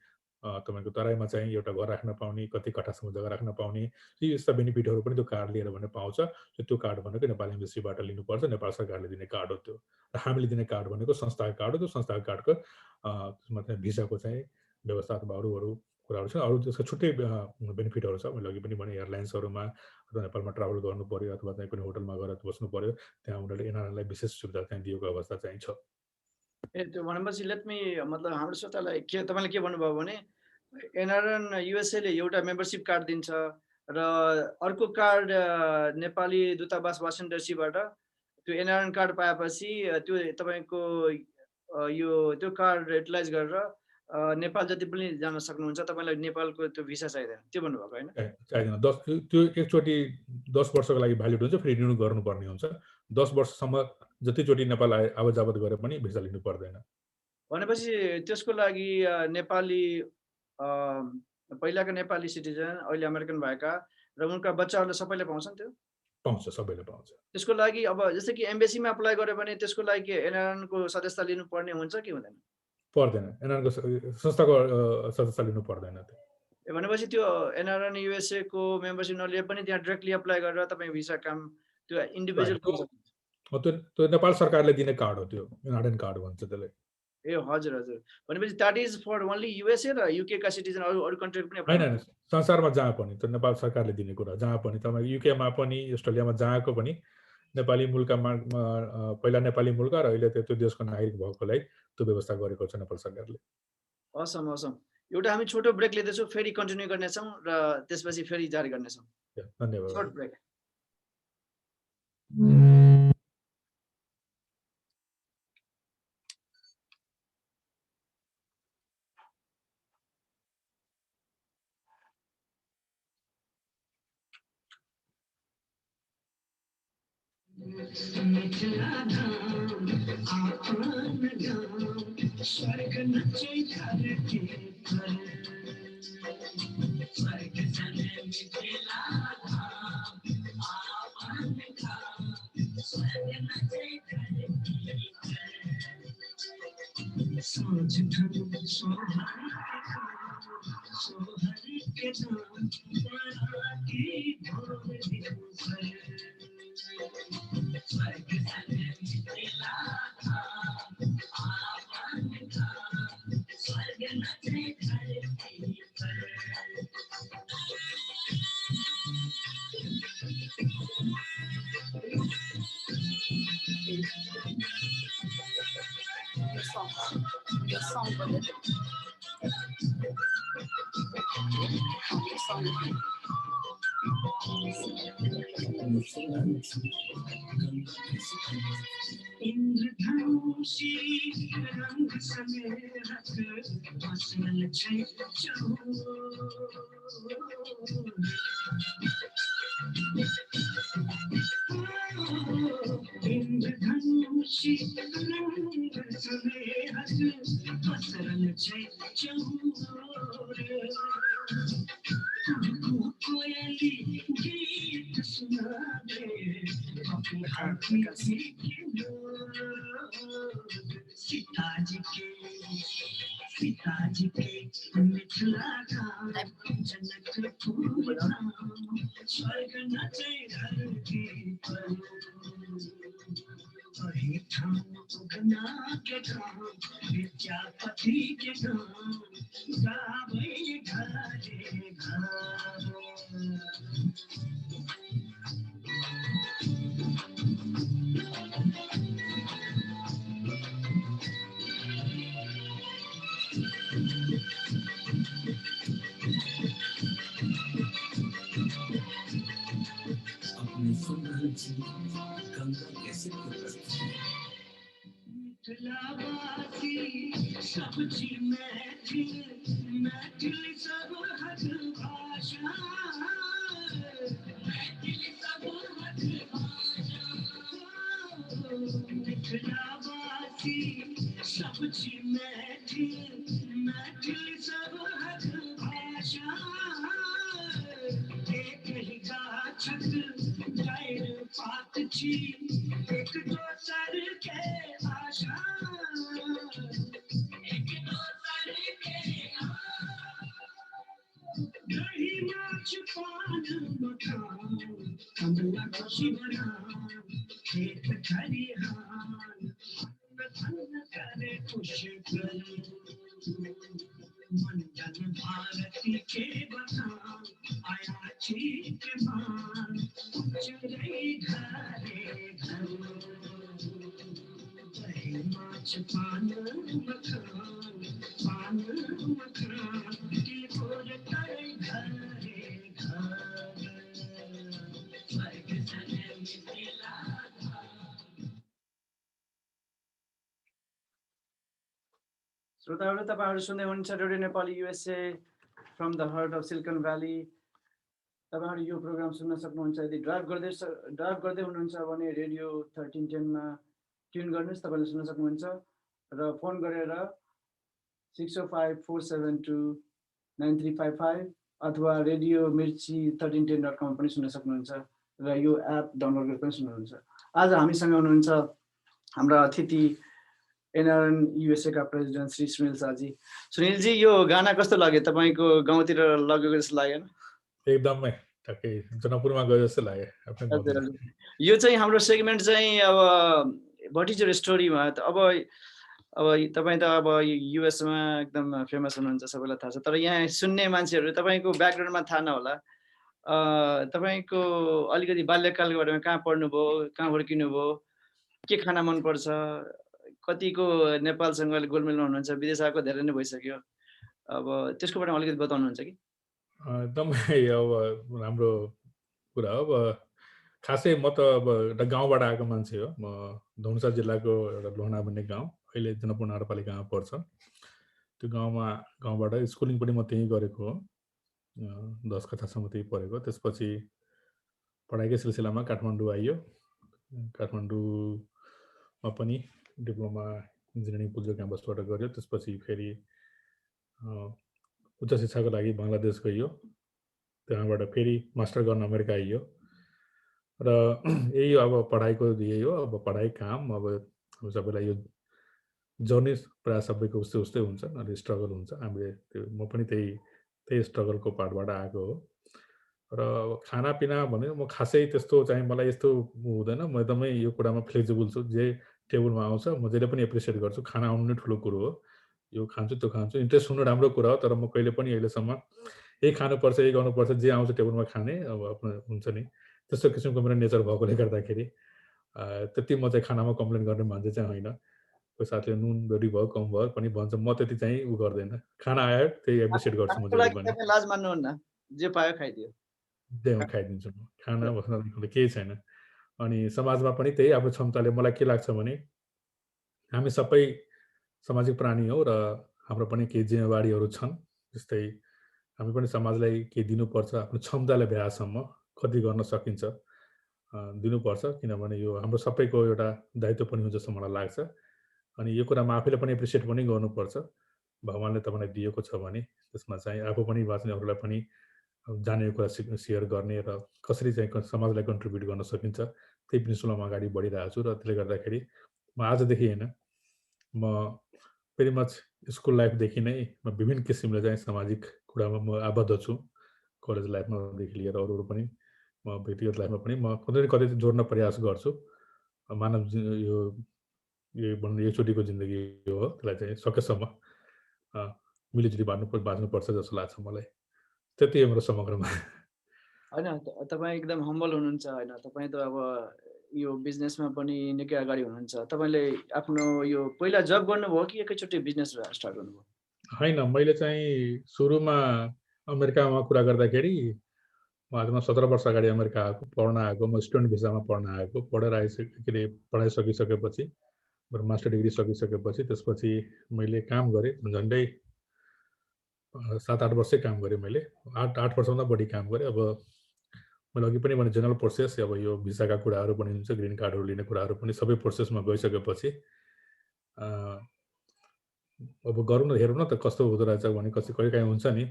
[SPEAKER 4] तपाईँको तराईमा चाहिँ एउटा घर राख्न पाउने, कति कट्ठासम्म जग्गा राख्न पाउने, यस्ता बेनिफिटहरू पनि त्यो कार्ड लिएर भने पाउँछ। त्यो कार्ड भनेको नेपाल एमबेसीबाट लिनुपर्छ, नेपाल सरकारले दिने कार्ड हो त्यो। र हामीले दिने कार्ड भनेको संस्थाको कार्ड हो। त्यो संस्थाको कार्डको त्यसमा चाहिँ भिसाको चाहिँ व्यवस्था अथवा अरू कुराहरू छ। अरू त्यसको छुट्टै बेनिफिटहरू छ। मैले अघि पनि भने एयरलाइन्सहरूमा अथवा नेपालमा ट्राभल गर्नु पऱ्यो अथवा चाहिँ कुनै होटलमा गएर बस्नु पऱ्यो, त्यहाँ उनीहरूले एनआरएनलाई विशेष सुविधा चाहिँ दिएको अवस्था चाहिँ छ।
[SPEAKER 5] त्यो भनेपछि मतलब हाम्रो श्रोतालाई तपाईँले के भन्नुभयो भने एनआरएन युएसए ले एउटा मेम्बरसिप कार्ड दिन्छ र अर्को कार्ड नेपाली दूतावास वासिङ्टन डीसीबाट त्यो एनआरएन कार्ड पाएपछि त्यो तपाईँको त्यो कार्ड युटिलाइज गरेर नेपाल जति पनि जान सक्नुहुन्छ, तपाईँलाई नेपालको त्यो भिसा चाहिँदैन, त्यो भन्नुभएको होइन?
[SPEAKER 4] चाहिँदैन। त्यो एकचोटि 10 वर्षको लागि भ्यालिड हुन्छ, फेरि रिन्यू गर्नुपर्ने हुन्छ। 10 वर्षसम्म जतिचोटि नेपाल आवत जावत गरे पनि भिसा लिनु पर्दैन।
[SPEAKER 5] भनेपछि त्यसको लागि नेपाली पहिलाका नेपाली सिटिजन अहिले अमेरिकन भएका र उनका बच्चाहरूले सबैले पाउँछन् त्यो?
[SPEAKER 4] पाउँछ, सबैले पाउँछ।
[SPEAKER 5] त्यसको लागि अब जस्तै कि एम्बेसीमा अप्लाई गर्यो भने त्यसको लागि एनआरएन को सदस्यता लिनुपर्ने हुन्छ कि हुँदैन?
[SPEAKER 4] पर्दैन। एनआरएन को संस्थाको सदस्यता लिनु पर्दैन त्यो।
[SPEAKER 5] भनेपछि त्यो एनआरएन युएसए को मेम्बरसिप नलिए पनि त्यहाँ डाइरेक्टली अप्लाई गरेर तपाईँ भिसा काम त्यो इन्डिभिजुअल
[SPEAKER 4] त्यो नेपाल सरकारले दिने कार्ड हो, त्यो एनआरएन कार्ड भन्छ त्यसलाई।
[SPEAKER 5] ए हजुर हजुर। भनेपछि that is for only USA र युके का सिटिजन अरू कन्ट्री पनि अप्लाई?
[SPEAKER 4] हैन, संसारमा जहाँ पनि त्यो नेपाल सरकारले दिने कुरा, जहाँ पनि तपाईँ युकेमा पनि अस्ट्रेलियामा जहाँको पनि नेपाली मुलुकका पहिला नेपाली मुलुक र अहिले त्यो देशको नागरिक भएकोलाई त्यो व्यवस्था गरेको छ नेपाल सरकारले।
[SPEAKER 5] असम असम। एउटा हामी छोटो ब्रेक लिँदैछौँ, फेरि कन्टिन्यू गर्नेछौँ र त्यसपछि फेरि जारी गर्नेछौँ।
[SPEAKER 4] धन्यवाद।
[SPEAKER 5] Short brake.
[SPEAKER 3] इंद्रधनुषी रंग समेत फसल इंद्रधनुषी रंग समेत फसल कोयली गीत सुनावे अपनी हाथी सीताजी के मिथिला धाम जनकपुर धाम स्वर्ग नचै धरती पर वही धाम उगना के धाम विद्यापति के धाम गावे घरे घर अपनी सुंदर गंगा कैसे मिथिलावासी सब्जी मैथिल मैथिल सब हर भाषा मिथिलावासी सब्जी मैथिल मैथिल सब हर भाषा एक ही गाछक जड़ पात छी एक दोसर के आशा एक दोसर के दही माछ पान मखान कमला खुशी बनान खेत खलिहान धन करे खुश कर मंडन भारती के बखान आया छी के मान चढ़े घरे घर दही माछ पान मखान के भोज करे घरे घर स्वर्ग सने मिथिला
[SPEAKER 5] श्रोताहरू तपाईहरु सुन्दै हुनुहुन्छ radio Nepali USA from the heart of silicon valley. तपाईहरु यो प्रोग्राम सुन्न सक्नुहुन्छ। यदि ड्राइभ गर्दै हुनुहुन्छ भने रेडियो 1310 मा ट्युन गर्नुस्, तपाईले सुन्न सक्नुहुन्छ। र फोन गरेर 6054729355 अथवा रेडियो मिर्ची 1310.com पनि सुन्न सक्नुहुन्छ र यो एप डाउनलोड गरेर पनि सुन्नुहुन्छ। आज हामीसँग हुनुहुन्छ हाम्रा अतिथि एनआरएन युएसए का प्रेसिडेन्ट श्री सुनिल शाहजी। सुनिल जी, यो गाना कस्तो लाग्यो? तपाईको गाउँतिर लगेको जस्तो लागेन?
[SPEAKER 4] एकदमै टक्कै जनकपुरमा गयो जस्तो लाग्यो।
[SPEAKER 5] यो चाहिँ हाम्रो सेगमेन्ट चाहिँ अब व्हाट इज योर स्टोरीमा अब तपाई त अब युएसमा एकदम फेमस हुनुहुन्छ, सबैलाई थाहा छ। तर यहाँ सुन्ने मान्छेहरू तपाईको ब्याकग्राउन्डमा थाहा नहोला। तपाईको अलिकति बाल्यकालको बारेमा कहाँ पढ्नुभयो, कहाँ हुर्किनुभयो, के खाना मन पर्छ, कतिको नेपालसँग गोलमेलमा हुनुहुन्छ, विदेश आएको धेरै नै भइसक्यो। अब त्यसको बारेमा अलिकति बताउनुहुन्छ कि?
[SPEAKER 4] एकदमै अब राम्रो कुरा हो। अब खासै म त अब एउटा गाउँबाट आएको मान्छे हो। म धनुषा जिल्लाको एउटा लोहना भन्ने गाउँ, अहिले जनकपुर नगरपालिकामा पर्छ। त्यो गाउँबाट स्कुलिङ पनि म त्यहीँ गरेको हो। 10 कक्षासम्म त्यहीँ पढेको। त्यसपछि पढाइकै सिलसिलामा काठमाडौँ आइयो। काठमाडौँमा पनि डिप्लोमा इन्जिनियरिङ पुल्चोक क्याम्पसबाट गर्यो। त्यसपछि फेरि उच्च शिक्षाको लागि बङ्गलादेश गइयो। त्यहाँबाट फेरि मास्टर गर्न अमेरिका आइयो। र यही अब पढाइको यही हो। अब पढाइ काम अब सबैलाई यो जर्नी प्रायः सबैको उस्तै हुन्छ, अलि स्ट्रगल हुन्छ। हामीले त्यो म पनि त्यही स्ट्रगलको पार्टबाट आएको हो। र खानापिना भने म खासै त्यस्तो चाहिँ मलाई यस्तो हुँदैन। म एकदमै यो कुरामा फ्लेक्सिबल छु। जे टेबलमा आउँछ म जहिले पनि एप्रिसिएट गर्छु। खाना आउनु नै ठुलो कुरो हो। यो खान्छु त्यो खान्छु, इन्ट्रेस्ट हुनु राम्रो कुरा हो। तर म कहिले पनि अहिलेसम्म यही खानुपर्छ, यही गर्नुपर्छ, जे आउँछ टेबलमा खाने अब आफ्नो हुन्छ नि, त्यस्तो किसिमको मेरो नेचर भएकोले गर्दाखेरि त्यति म चाहिँ खानामा कम्प्लेन गर्ने मान्छे चाहिँ होइन। कोही साथीले नुन बढी भयो कम भयो पनि भन्छ, म त्यति चाहिँ उ गर्दैन। खाना आयो त्यही एप्रिसिएट गर्छु म
[SPEAKER 5] खानाको
[SPEAKER 4] जहिले
[SPEAKER 5] लागि
[SPEAKER 4] पनि।
[SPEAKER 5] तपाईँ लाज मान्नुहुन्न, जे पायो खाइदियो।
[SPEAKER 4] त्यही खाइदिन्छु म, खाना बस्न केही छैन। अनि समाजमा पनि त्यही आफ्नो क्षमताले मलाई के लाग्छ भने हामी सबै सामाजिक प्राणी हौ र हाम्रो पनि केही जिम्मेवारीहरू छन्। जस्तै हामी पनि समाजलाई केही दिनुपर्छ, आफ्नो क्षमताले भ्याएसम्म कति गर्न सकिन्छ दिनुपर्छ, किनभने यो हाम्रो सबैको एउटा दायित्व पनि हो जस्तो मलाई लाग्छ। अनि यो कुरामा आफैले पनि एप्रिसिएट पनि गर्नुपर्छ। भगवान्ले तपाईँलाई दिएको छ भने त्यसमा चाहिँ आफू पनि बाँच्ने, अरूलाई पनि जानेको कुरा सेयर गर्ने र कसरी चाहिँ समाजलाई कन्ट्रिब्युट गर्न सकिन्छ त्यही प्रिन्सिपलमा अगाडि बढिरहेको छु। र त्यसले गर्दाखेरि म आजदेखि होइन, म भेरी मच स्कुल लाइफदेखि नै म विभिन्न किसिमले चाहिँ सामाजिक कुरामा म आबद्ध छु। कलेज लाइफमादेखि लिएर अरू पनि म व्यक्तिगत लाइफमा पनि म कतै न कतै जोड्न प्रयास गर्छु। मानव यो एकचोटिको जिन्दगी हो, त्यसलाई चाहिँ सकेसम्म मिलिजुली बाँच्नुपर्छ जस्तो लाग्छ मलाई। त्यति हो मेरो समग्रमा।
[SPEAKER 5] होइन, तपाईँ एकदम हम्बल हुनुहुन्छ होइन। तपाईँ त अब यो बिजनेसमा पनि निकै अगाडि हुनुहुन्छ। तपाईँले आफ्नो यो पहिला जब गर्नुभयो कि एकैचोटि बिजनेस स्टार्ट गर्नुभयो?
[SPEAKER 4] होइन, मैले चाहिँ सुरुमा अमेरिकामा कुरा गर्दाखेरि म आजमा 17 वर्ष अगाडि अमेरिका आएको, पढ्न आएको। म स्टुडेन्ट भिसामा पढ्न आएको। पढाइ सकिसकेपछि मेरो मास्टर डिग्री सकिसकेपछि त्यसपछि मैले काम गरेँ। झन्डै 7-8 वर्षै काम गरेँ मैले। 8 वर्षभन्दा बढी काम गरेँ। अब मैले अघि पनि भने जेनरल प्रोसेस, अब यो भिसाका कुराहरू पनि हुन्छ, ग्रिन कार्डहरू लिने कुराहरू पनि सबै प्रोसेसमा गइसकेपछि अब गरौँ न, हेरौँ न त कस्तो हुँदो रहेछ भने कहिलेकाहीँ हुन्छ नि,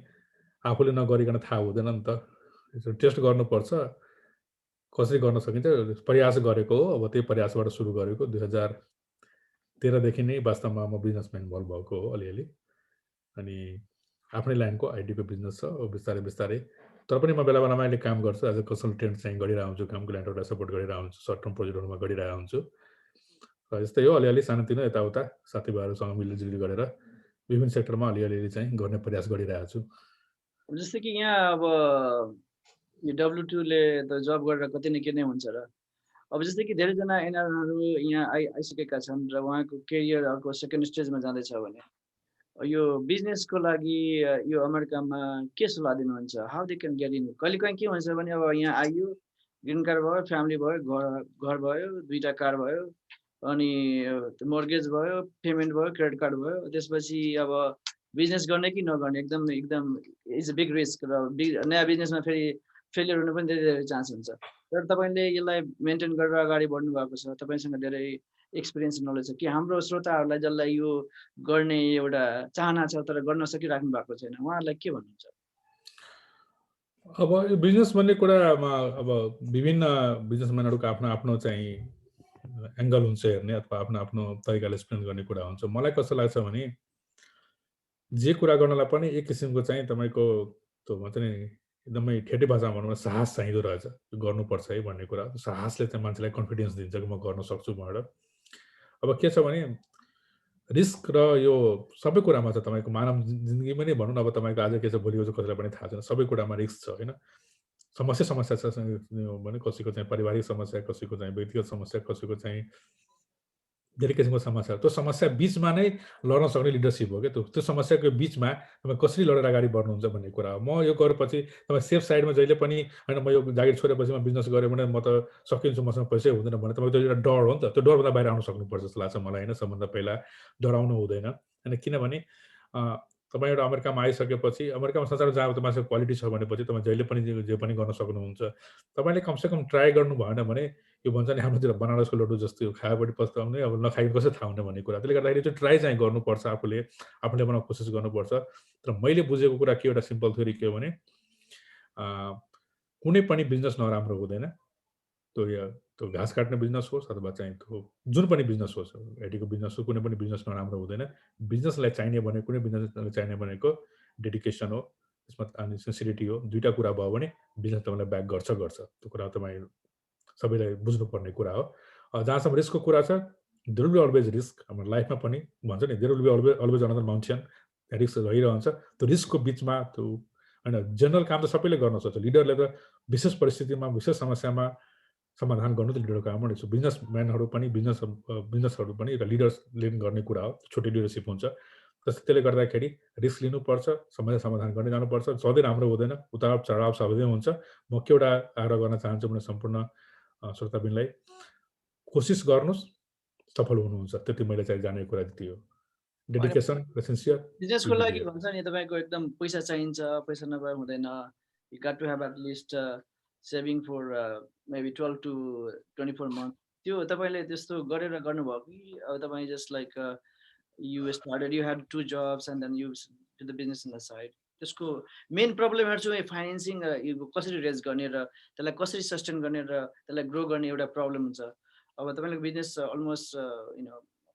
[SPEAKER 4] आफूले नगरिकन थाहा हुँदैन नि त। टेस्ट गर्नुपर्छ, कसरी गर्न सकिन्छ प्रयास गरेको हो। अब त्यही प्रयासबाट सुरु गरेको 2013देखि नै वास्तवमा म बिजनेसमा इन्भल्भ भएको हो अलिअलि। अनि आफ्नै लाइनको आइटीको बिजनेस छ। अब बिस्तारै बिस्तारै तर पनि म बेला बेलामा अहिले काम गर्छु। एज अ कन्सल्टेन्ट चाहिँ गरिरहेको हुन्छु, काम क्लाइन्टहरूलाई सपोर्ट गरिरहेको हुन्छु, सर्ट टर्म प्रोजेक्टहरूमा गरिरहेको हुन्छु। र यस्तै हो, अलिअलि सानोतिनो यताउता साथीभाइहरूसँग मिलिजुली गरेर विभिन्न सेक्टरमा अलिअलि चाहिँ गर्ने प्रयास गरिरहेको छु।
[SPEAKER 5] जस्तै कि यहाँ अब यो W2ले त जब गरेर कति न के नै हुन्छ र अब जस्तै कि धेरैजना एनआरहरू यहाँ आइसकेका छन् र उहाँको करियर अर्को सेकेन्ड स्टेजमा जाँदैछ भने यो बिजनेसको लागि यो अमेरिकामा के सल्लाह दिनुहुन्छ? How they can get in? कहिलेकाहीँ के हुन्छ भने अब यहाँ आइयो, ग्रिन कार्ड भयो, फ्यामिली भयो, घर भयो, 2टा कार भयो, अनि मर्गेज भयो, पेमेन्ट भयो, क्रेडिट कार्ड भयो, त्यसपछि अब बिजनेस गर्ने कि नगर्ने एकदम एकदम इज अ बिग रिस्क। र नयाँ बिजनेसमा फेरि फेलियर हुनु पनि धेरै चान्स हुन्छ। तर तपाईँले यसलाई मेन्टेन गरेर अगाडि बढ्नु भएको छ, तपाईँसँग धेरै एक्सपिरियन्स नलेज छ कि हाम्रो श्रोताहरूलाई जसलाई यो गर्ने एउटा चाहना छ तर गर्न सकिराख्नु भएको छैन, उहाँहरूलाई के भन्नुहुन्छ?
[SPEAKER 4] अब यो बिजनेस भन्ने कुरामा अब विभिन्न बिजनेसम्यानहरूको आफ्नो आफ्नो चाहिँ एङ्गल हुन्छ हेर्ने, अथवा आफ्नो आफ्नो तरिकाले एक्सप्लेन गर्ने कुरा हुन्छ। मलाई कस्तो लाग्छ भने जे कुरा गर्नलाई पनि एक किसिमको चाहिँ तपाईँको त्यो भन्छ नि, एकदमै ठेटी भाषामा भनौँ न, साहस चाहिँदो रहेछ। गर्नुपर्छ है भन्ने कुरा, साहसले चाहिँ मान्छेलाई कन्फिडेन्स दिन्छ कि म गर्न सक्छु भनेर। अब के छ भने रिस्क र यो सबै कुरामा छ। तपाईँको मानव जिन्दगीमा नै भनौँ न, अब तपाईँको आज के छ भोलि के छ कसैलाई पनि थाहा छैन। सबै कुरामा रिस्क छ होइन। समस्या छ भने कसैको चाहिँ पारिवारिक समस्या, कसैको चाहिँ व्यक्तिगत समस्या, कसैको चाहिँ धेरै किसिमको समस्या। त्यो समस्या बिचमा नै लड्न सक्ने लिडरसिप हो क्या। त्यो समस्याको बिचमा तपाईँ कसरी लडेर अगाडि बढ्नुहुन्छ भन्ने कुरा हो। म यो गरेपछि तपाईँ सेफ साइडमा जहिले पनि होइन, म यो जागिर छोडेपछि म बिजनेस गरेँ भने म त सकिन्छु, मसँग पैसै हुँदैन भने तपाईँको त्यो एउटा डर हो नि त। त्यो डरभन्दा बाहिर आउन सक्नुपर्छ जस्तो लाग्छ मलाई होइन। सबभन्दा पहिला डराउनु हुँदैन होइन। किनभने तपाईँ एउटा अमेरिकामा आइसकेपछि, अमेरिकामा संसारमा जहाँ तपाईँसँग क्वालिटी छ भनेपछि तपाईँ जहिले पनि जे पनि गर्न सक्नुहुन्छ। तपाईँले कमसेकम ट्राई गर्नु भएन भने यो भन्छ नि हाम्रोतिर बनारसको लड्डु जस्तो खाएपट्टि पस्ताउने, अब नखाइ कसरी थाहा हुने भन्ने कुरा। त्यसले गर्दाखेरि त्यो ट्राई चाहिँ गर्नुपर्छ आफूले बनाउन कोसिस गर्नुपर्छ। तर मैले बुझेको कुरा के, एउटा सिम्पल थ्योरी के हो भने कुनै पनि बिजनेस नराम्रो हुँदैन। त्यो घाँस काट्ने बिजनेस होस् अथवा चाहिँ त्यो जुन पनि बिजनेस होस्, आइटीको बिजनेस हो, कुनै पनि बिजनेस नराम्रो हुँदैन। बिजनेसलाई चाहिने भने, कुनै बिजनेसलाई चाहिने भनेको डेडिकेसन हो, त्यसमा अनि सिन्सिरिटी हो। 2टा कुरा भयो भने बिजनेस तपाईँलाई ब्याक गर्छ। त्यो कुरा तपाईँ सबैलाई बुझ्नुपर्ने कुरा हो। जहाँसम्म रिस्कको कुरा छ, there will be always risk. हाम्रो लाइफमा पनि भन्छ नि, there will be always another mountain, risk रहिरहन्छ। त्यो रिस्कको बिचमा त्यो होइन जनरल काम त सबैले गर्न सक्छ लिडरले त विशेष परिस्थितिमा विशेष समस्यामा समाधान गर्नु त लिडरको काम हो नि बिजनेसम्यानहरू पनि बिजनेसहरू पनि लिडर्सले गर्ने कुरा हो छोटो लिडरसिप हुन्छ त्यसले गर्दाखेरि रिस्क लिनुपर्छ समस्या समाधान गर्ने जानुपर्छ सधैँ राम्रो हुँदैन उतार चढाव सधैँ हुन्छ म के एउटा आग्रह गर्न चाहन्छु भने सम्पूर्ण श्रोताबिनलाई कोसिस गर्नुहोस् सफल हुनुहुन्छ त्यति मैले चाहिँ जानेको कुरा त्यति हो डेडिकेसन र सिन्सियर
[SPEAKER 5] बिजनेसको लागि भन्छ नि तपाईँको एकदम पैसा चाहिन्छ पैसा नभए हुँदैन you got to have at least saving for maybe 12 to 24 months त्यो तपाईँले त्यस्तो गरेर गर्नुभयो कि अब तपाईँ just like you started, you had 2 jobs and then you did the business on the side. त्यसको मेन प्रब्लमहरु चाहिँ फाइनान्सिङ यो कसरी रेज गर्ने र त्यसलाई कसरी सस्टेन गर्ने र त्यसलाई ग्रो गर्ने एउटा प्रब्लम हुन्छ अब तपाईको बिजनेस अलमोस्ट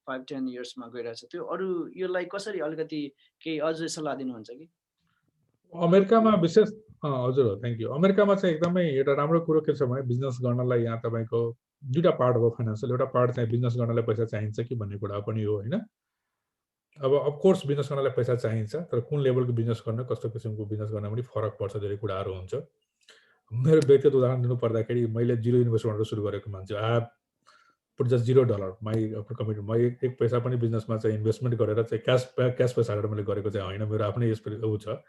[SPEAKER 5] 5-10 इयर्स मा गइरहेछ त्यो अरु योलाई कसरी अलिकति केही अझ सल्लाह दिनुहुन्छ कि
[SPEAKER 4] अमेरिकामा विशेष हजुर थ्यांक यू अमेरिकामा चाहिँ एकदमै एउटा राम्रो कुरो के छ भने बिजनेस गर्नलाई यहाँ तपाईको दुईटा पार्ट हो फाइनान्शियल एउटा पार्ट चाहिँ बिजनेस गर्नलाई पैसा चाहिन्छ कि भन्ने कुरा पनि हो हैन अब अफ कोर्स बिजनेस गर्नलाई पैसा चाहिन्छ तर कुन लेभलको बिजनेस गर्न कस्तो किसिमको बिजनेस गर्न पनि फरक पर्छ धेरै कुराहरु हुन्छ मेरो व्यक्तिगत उदाहरण दिनु पर्दाखेरि मैले जिरो इन्भेस्टमेन्टबाट सुरु गरेको मान्छे पुट जस्ट $0 माई कमिटमेन्ट म एक पैसा पनि बिजनेसमा चाहिँ इन्भेस्टमेन्ट गरेर चाहिँ क्याश पैसा हालेर मैले गरेको चाहिँ हैन मेरो आफ्नै उ छ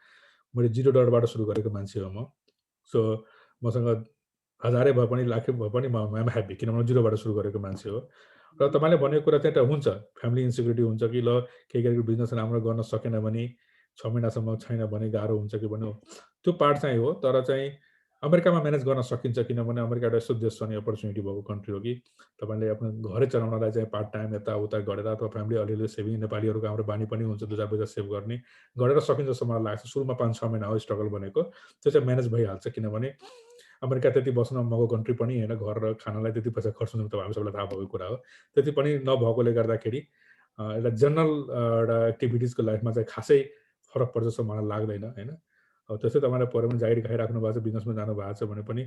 [SPEAKER 4] मैले $0बाट सुरु गरेको मान्छे हो म सो मसँग हजारै भए पनि लाखै भए पनि म एम ह्यापी किनभने जिरोबाट सुरु गरेको मान्छे हो र तपाईले भनेको कुरा चाहिँ हुन्छ फ्यामिली इन्सिक्युरिटी हुन्छ कि ल केही बिजनेस राम्रो गर्न सकेन भने 6 महिनासम्म छैन भने गाह्रो हुन्छ कि भन्नु त्यो पार्ट चाहिँ हो तर चाहिँ अमेरिकामा म्यानेज गर्न सकिन्छ किनभने अमेरिका एउटा यस्तो देश छ नि अपर्च्युनिटी भएको कन्ट्री हो कि तपाईले आफ्नो घरै चलाउनलाई चाहिँ पार्ट टाइम यता उता गरेर अथवा फ्यामिली अलिअलि सेभिङ नेपालीहरुको हाम्रो बानी पनि हुन्छ 2-4 पैसा सेभ गर्ने गरेर सकिन्छ जस्तो मलाई लाग्छ सुरुमा 5-6 महिना हो स्ट्रगल भनेको त्यो चाहिँ म्यानेज भइहाल्छ किनभने अमेरिका त्यति बस्न महँगो कन्ट्री पनि हैन घर र खानालाई त्यति पैसा खर्च गर्नु त हामी सबैलाई थाहा भएको कुरा हो त्यति पनि नभएकोले गर्दाखेरि एउटा जनरल एउटा एक्टिभिटिजको लाइफमा चाहिँ खासै फरक पर्छ जस्तो मलाई लाग्दैन हैन अब त्यसै तपाईले परे पनि जागिर खाइराख्नु भएको छ बिजनेसमा जानु भएको छ भने पनि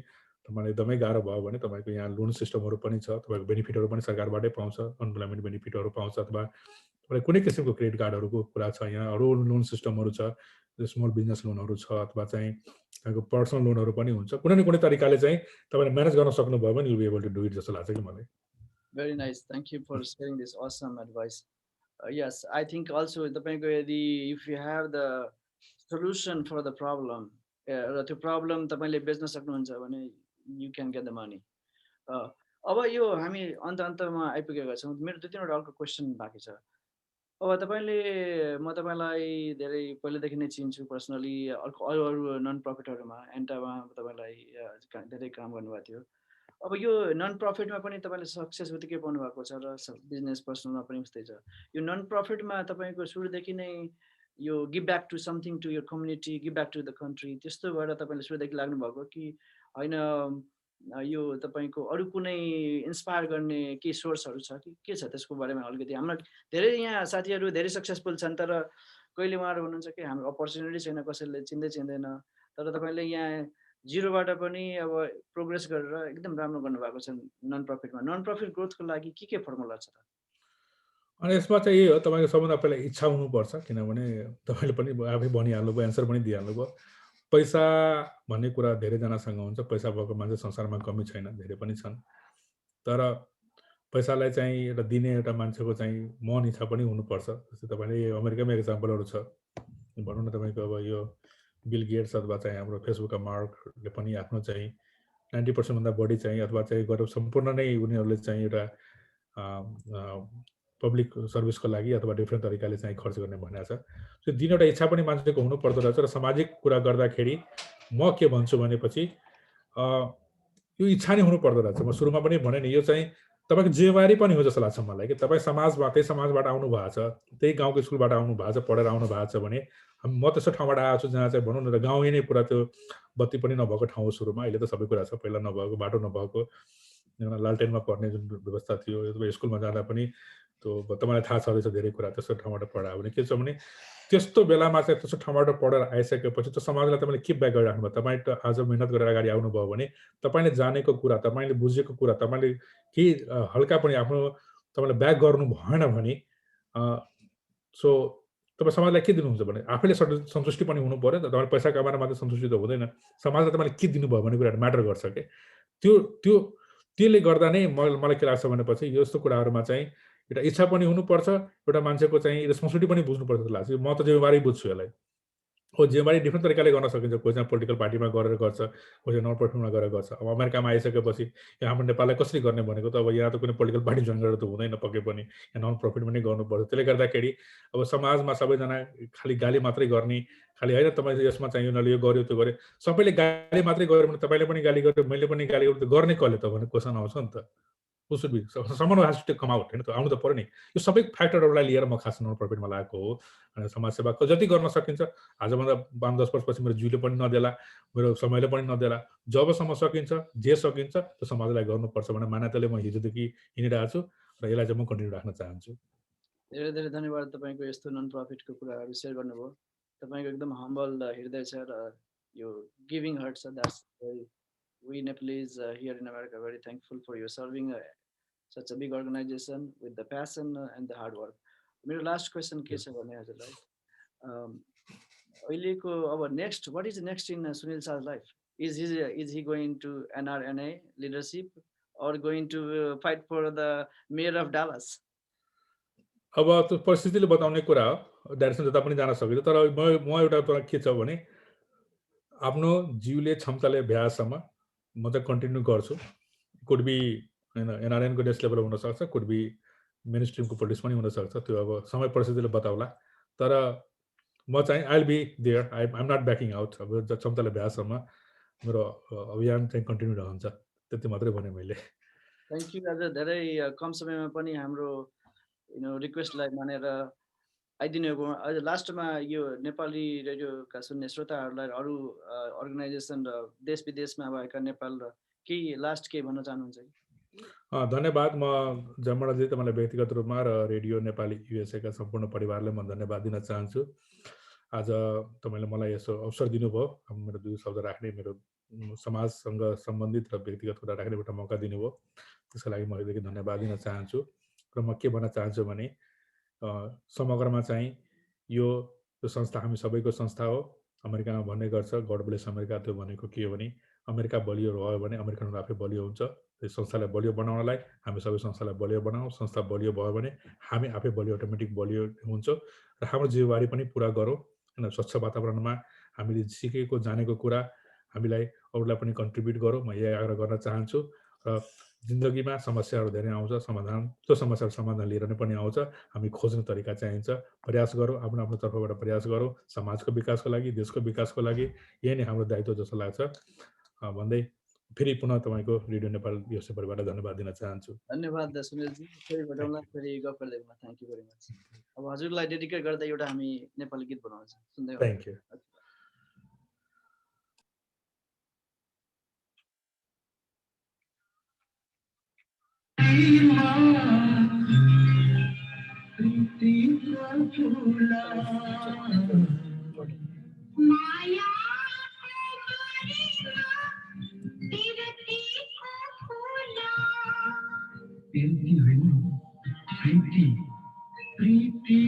[SPEAKER 4] तपाईलाई एकदमै गाह्रो भयो भने तपाईको यहाँ लोन सिस्टमहरु पनि छ तपाईको बेनिफिटहरु पनि सरकारबाटै पाउँछ अनएम्प्लॉयमेन्ट बेनिफिटहरु पाउँछ अथवा तपाईले कुनै किसिमको क्रेडिट कार्डहरुको कुरा छ यहाँ अरु लोन सिस्टमहरु छ स्मल बिजनेस लोनहरु छ अथवा चाहिँ तपाईको पर्सनल लोनहरु पनि हुन्छ कुनै न कुनै तरिकाले चाहिँ तपाईले म्यानेज गर्न सक्नु भयो भने you will be able to do it जस्तो लाग्छ कि मलाई
[SPEAKER 5] Very nice. Thank you for sharing this awesome advice. Yes, I think also if you have the solution for the problem, the problem तपाईले बेच्न सक्नुहुन्छ भने you can get the money. अब यो हामी अन्तमा आइपुगेका छौं मेरो दुई तीनवटा अर्को क्वेशन बाँकी छ अब तपाईले म तपाईलाई धेरै पहिलेदेखि नै चिन्छु पर्सनली अरु नन प्रफिटहरुमा एन्टामा तपाईलाई धेरै काम गर्नुभएको थियो अब यो नन प्रफिटमा पनि तपाईले सक्सेस उत्तिकै पाउनु भएको छ र बिजनेस पर्सनलमा पनि उस्तै छ यो नन प्रफिटमा तपाईको सुरुदेखि नै यो give back to something to your community give back to the country त्यस्तो भएर तपाईले सुरुदेखि लाग्नु भएको कि हैन यो तपाईको अरु कुनै इन्स्पायर गर्ने के सोर्सहरु छ कि के छ त्यसको बारेमा अलिकति हाम्रो धेरै यहाँ साथीहरु धेरै सक्सेसफुल छन् तर कहिले उहाँहरु हुनुहुन्छ कि हाम्रो अपर्च्युनिटी छैन कसैले चिन्दैन तर तपाईले यहाँ जिरोबाट पनि अब प्रोग्रेस गरेर एकदम राम्रो गर्नु भएको छ नन प्रफिट ग्रोथको लागि के फर्मुला छ
[SPEAKER 4] अनि यसमा चाहिँ यही हो तपाईको सबभन्दा पहिला इच्छा हुनुपर्छ किनभने तपाईले पनि आफै भनिहाल्नु भयो एन्सर पनि दिइहाल्नु भयो पैसा भन्ने कुरा धेरै जनासँग हुन्छ पैसा भएको मान्छे संसारमा कमी छैन धेरै पनि छन् तर पैसालाई चाहिँ एउटा दिने एउटा मान्छेको चाहिँ मन इच्छा पनि हुनुपर्छ जस्तै तपाईले अमेरिकामा एक्जाम्पलहरु छ भनौं न तपाईको अब यो बिल गेट्स अथवा चाहिँ हाम्रो फेसबुकका मार्कले पनि आफ्नो चाहिँ 90% भन्दा बढी चाहिँ अथवा चाहिँ गरेर सम्पूर्ण नै उनीहरुले चाहिँ एउटा पब्लिक सर्भिसको लागि अथवा डिफरेन्ट तरिकाले चाहिँ खर्च गर्ने भनेको छ त्यो दिन एउटा इच्छा पनि मान्छेको हुनु पर्दो रहेछ र सामाजिक कुरा गर्दाखेरि म के भन्छु भनेपछि यो इच्छा नै हुनु पर्दो रहेछ म सुरुमा पनि भने नि यो चाहिँ तपाईको जिम्मेवारी पनि हो जस्तो लाग्छ मलाई कि तपाई समाजबाट आउनु भएको छ त्यही गाउँको स्कुलबाट आउनु भएको छ पढेर आउनु भएको छ भने म त्यस्तो ठाउँबाट आएको छु जहाँ चाहिँ भनौं न गाउँ नै पुरा त्यो बत्ती पनि नभएको ठाउँ सुरुमा अहिले त सबै कुरा छ पहिला नभएको बाटो नभएको लालटेनमा पढ्ने जुन व्यवस्था थियो स्कुलमा जाँदा पनि त्यो तपाईलाई थाहा छँदैछ धेरै कुरा त्यस्तो ठाउँबाट पढायो भने के छ भने त्यस्तो बेलामा चाहिँ त्यस्तो ठाउँबाट पढेर आइसकेपछि त्यो समाजलाई तपाईले के ब्याक गरिराख्नु भयो तपाई आज मेहनत गरेर अगाडि आउनु भयो भने तपाईले जानेको कुरा तपाईले बुझेको कुरा तपाईले के हल्का पनि आफ्नो तपाईले ब्याक गर्नु भएन भने सो तपाईँ समाजलाई के दिनुहुन्छ भने आफैले सन्तुष्टि पनि हुनु पर्यो। तपाईँले पैसा कमाएर मात्रै सन्तुष्टि त हुँदैन, समाजलाई तपाईँले के दिनुभयो भन्ने कुराहरू म्याटर गर्छ के। त्यसले गर्दा नै मलाई के लाग्छ भनेपछि यस्तो कुराहरूमा चाहिँ एउटा इच्छा पनि हुनुपर्छ, एउटा मान्छेको चाहिँ रेस्पोन्सिबिलिटी पनि बुझ्नुपर्छ जस्तो लाग्छ। म त जिम्मेवारी बुझ्छु यसलाई। हो जिम्मेवारी डिफ्रेन्ट तरिकाले गर्न सकिन्छ। कोही चाहिँ पोलिटिकल पार्टीमा गरेर गर्छ, कोही चाहिँ नन पोलिटिकलमा गरेर गर्छ। अब अमेरिकामा आइसकेपछि हाम्रो नेपाललाई कसरी गर्ने भनेको त अब यहाँ त कुनै पोलिटिकल पार्टी जोइन गरेर त हुँदैन पक्कै पनि, यहाँ नन प्रफिटमा नै गर्नुपर्छ। त्यसले गर्दाखेरि अब समाजमा सबैजना खालि गाली मात्रै गर्ने, खालि होइन तपाईँ यसमा चाहिँ उनीहरूले यो गर्यो त्यो गर्यो, सबैले गाली मात्रै गर्यो भने तपाईँले पनि गाली गर्यो, मैले पनि गाली गर्यो, गर्ने कसले त भन्ने क्वेसन आउँछ नि त। You should be someone has to come out, होइन त आउनु त पर्यो नि। यो सबै फ्याक्टरहरूलाई लिएर म खास नन प्रफिटमा लागेको हो। अनि समाजसेवाको जति गर्न सकिन्छ, आजभन्दा 5-10 वर्षपछि मेरो जिउले पनि नदेला, मेरो समयले पनि नदेला, जबसम्म सकिन्छ जे सकिन्छ त्यो समाजलाई गर्नुपर्छ भन्ने मान्यताले म हिजोदेखि हिँडिरहेको छु र यसलाई चाहिँ म कन्टिन्यू राख्न चाहन्छु।
[SPEAKER 5] धेरै धेरै धन्यवाद तपाईँको यस्तो नन प्रफिटको कुराहरू सेयर गर्नुभयो। तपाईँको एकदम हम्बल हृदय छ र यो गिभिङ हार्ट छ। That's we Nepalese here in America are very thankful for you serving such a big organization with the passion and the hard work. मेरो लास्ट क्वेसन के छ भने हजुरलाई अहिलेको अब next what is next in Sunil Shah's life? Is he going to NRNA leadership or going to fight for the mayor of Dallas?
[SPEAKER 4] अब त्यो परिस्थितिले बताउने कुरा हो, डाइरेक्सन जता पनि जान सकिन्छ। तर म एउटा के छ भने आफ्नो जिउले क्षमताले भ्यासम्म म चाहिँ कन्टिन्यू गर्छु। कुड बी होइन एनआरएनको नेक्स्ट लेभल हुनसक्छ, कुड बी मेन स्ट्रिमको पोलिटिक्स पनि हुनसक्छ, त्यो अब समय परिस्थितिले बताउला। तर म चाहिँ I will be there, I am not backing out. अब क्षमताले भ्यासम्म मेरो अभियान चाहिँ कन्टिन्यू रहन्छ, त्यति मात्रै भने मैले।
[SPEAKER 5] Thank you. आज धेरै कम समयमा पनि हाम्रो रिक्वेस्टलाई मानेर आइदिनु हो। अझ लास्टमा यो नेपाली रेडियोका सुन्ने श्रोताहरूलाई अरू अर्गनाइजेसन र देश विदेशमा भएका नेपाल र केही लास्ट के भन्न चाहनुहुन्छ?
[SPEAKER 4] धन्यवाद। म जमणाजी तपाईँलाई व्यक्तिगत रूपमा र रेडियो नेपाली युएसएका सम्पूर्ण परिवारलाई म धन्यवाद दिन चाहन्छु। आज तपाईँले मलाई यसो अवसर दिनुभयो, मेरो 2 शब्द राख्ने, मेरो समाजसँग सम्बन्धित र व्यक्तिगत कुरा राख्ने एउटा मौका दिनुभयो, त्यसको लागि म हृदयदेखि धन्यवाद दिन चाहन्छु। र म के भन्न चाहन्छु भने समग्रमा चाहिँ यो संस्था हामी सबैको संस्था हो। अमेरिकामा भन्ने गर्छ गड ब्लेस अमेरिका, त्यो भनेको के हो भने अमेरिका बलियो रह्यो भने अमेरिकनहरू आफै बलियो हुन्छ। त्यस संस्थालाई बलियो बनाउनलाई हामी सबै संस्थालाई बलियो बनाऊ। संस्था बलियो भयो भने हामी आफै बलियो अटोमेटिक बलियो हुन्छ र हाम्रो जिम्मेवारी पनि पुरा गरौँ। होइन, स्वच्छ वातावरणमा हामीले सिकेको जानेको कुरा हामीलाई अरूलाई पनि कन्ट्रिब्युट गरौँ, म यही आग्रह गर्न चाहन्छु। र जिन्दगीमा समस्याहरू धेरै आउँछ, त्यो समस्याहरू समाधान लिएर नै पनि आउँछ। हामी खोज्ने तरिका चाहिन्छ, प्रयास गरौँ, आफ्नो तर्फबाट प्रयास गरौँ समाजको विकासको लागि, देशको विकासको लागि। यही नै हाम्रो दायित्व जस्तो लाग्छ भन्दै फेरि पुनः तपाईँको रेडियो नेपाल युएसए परिवारलाई धन्यवाद दिन चाहन्छु।
[SPEAKER 5] धन्यवाद सुनिलजी, फेरि भेटौँला, फेरि गफ गर्दै गर्नु। Thank you very much. अब हजुरलाई डेडिकेट गर्दै एउटा हामी नेपाली गीत बनाउँछौँ, सुन्दै गर्नु।
[SPEAKER 4] Thank you.
[SPEAKER 1] प्रीति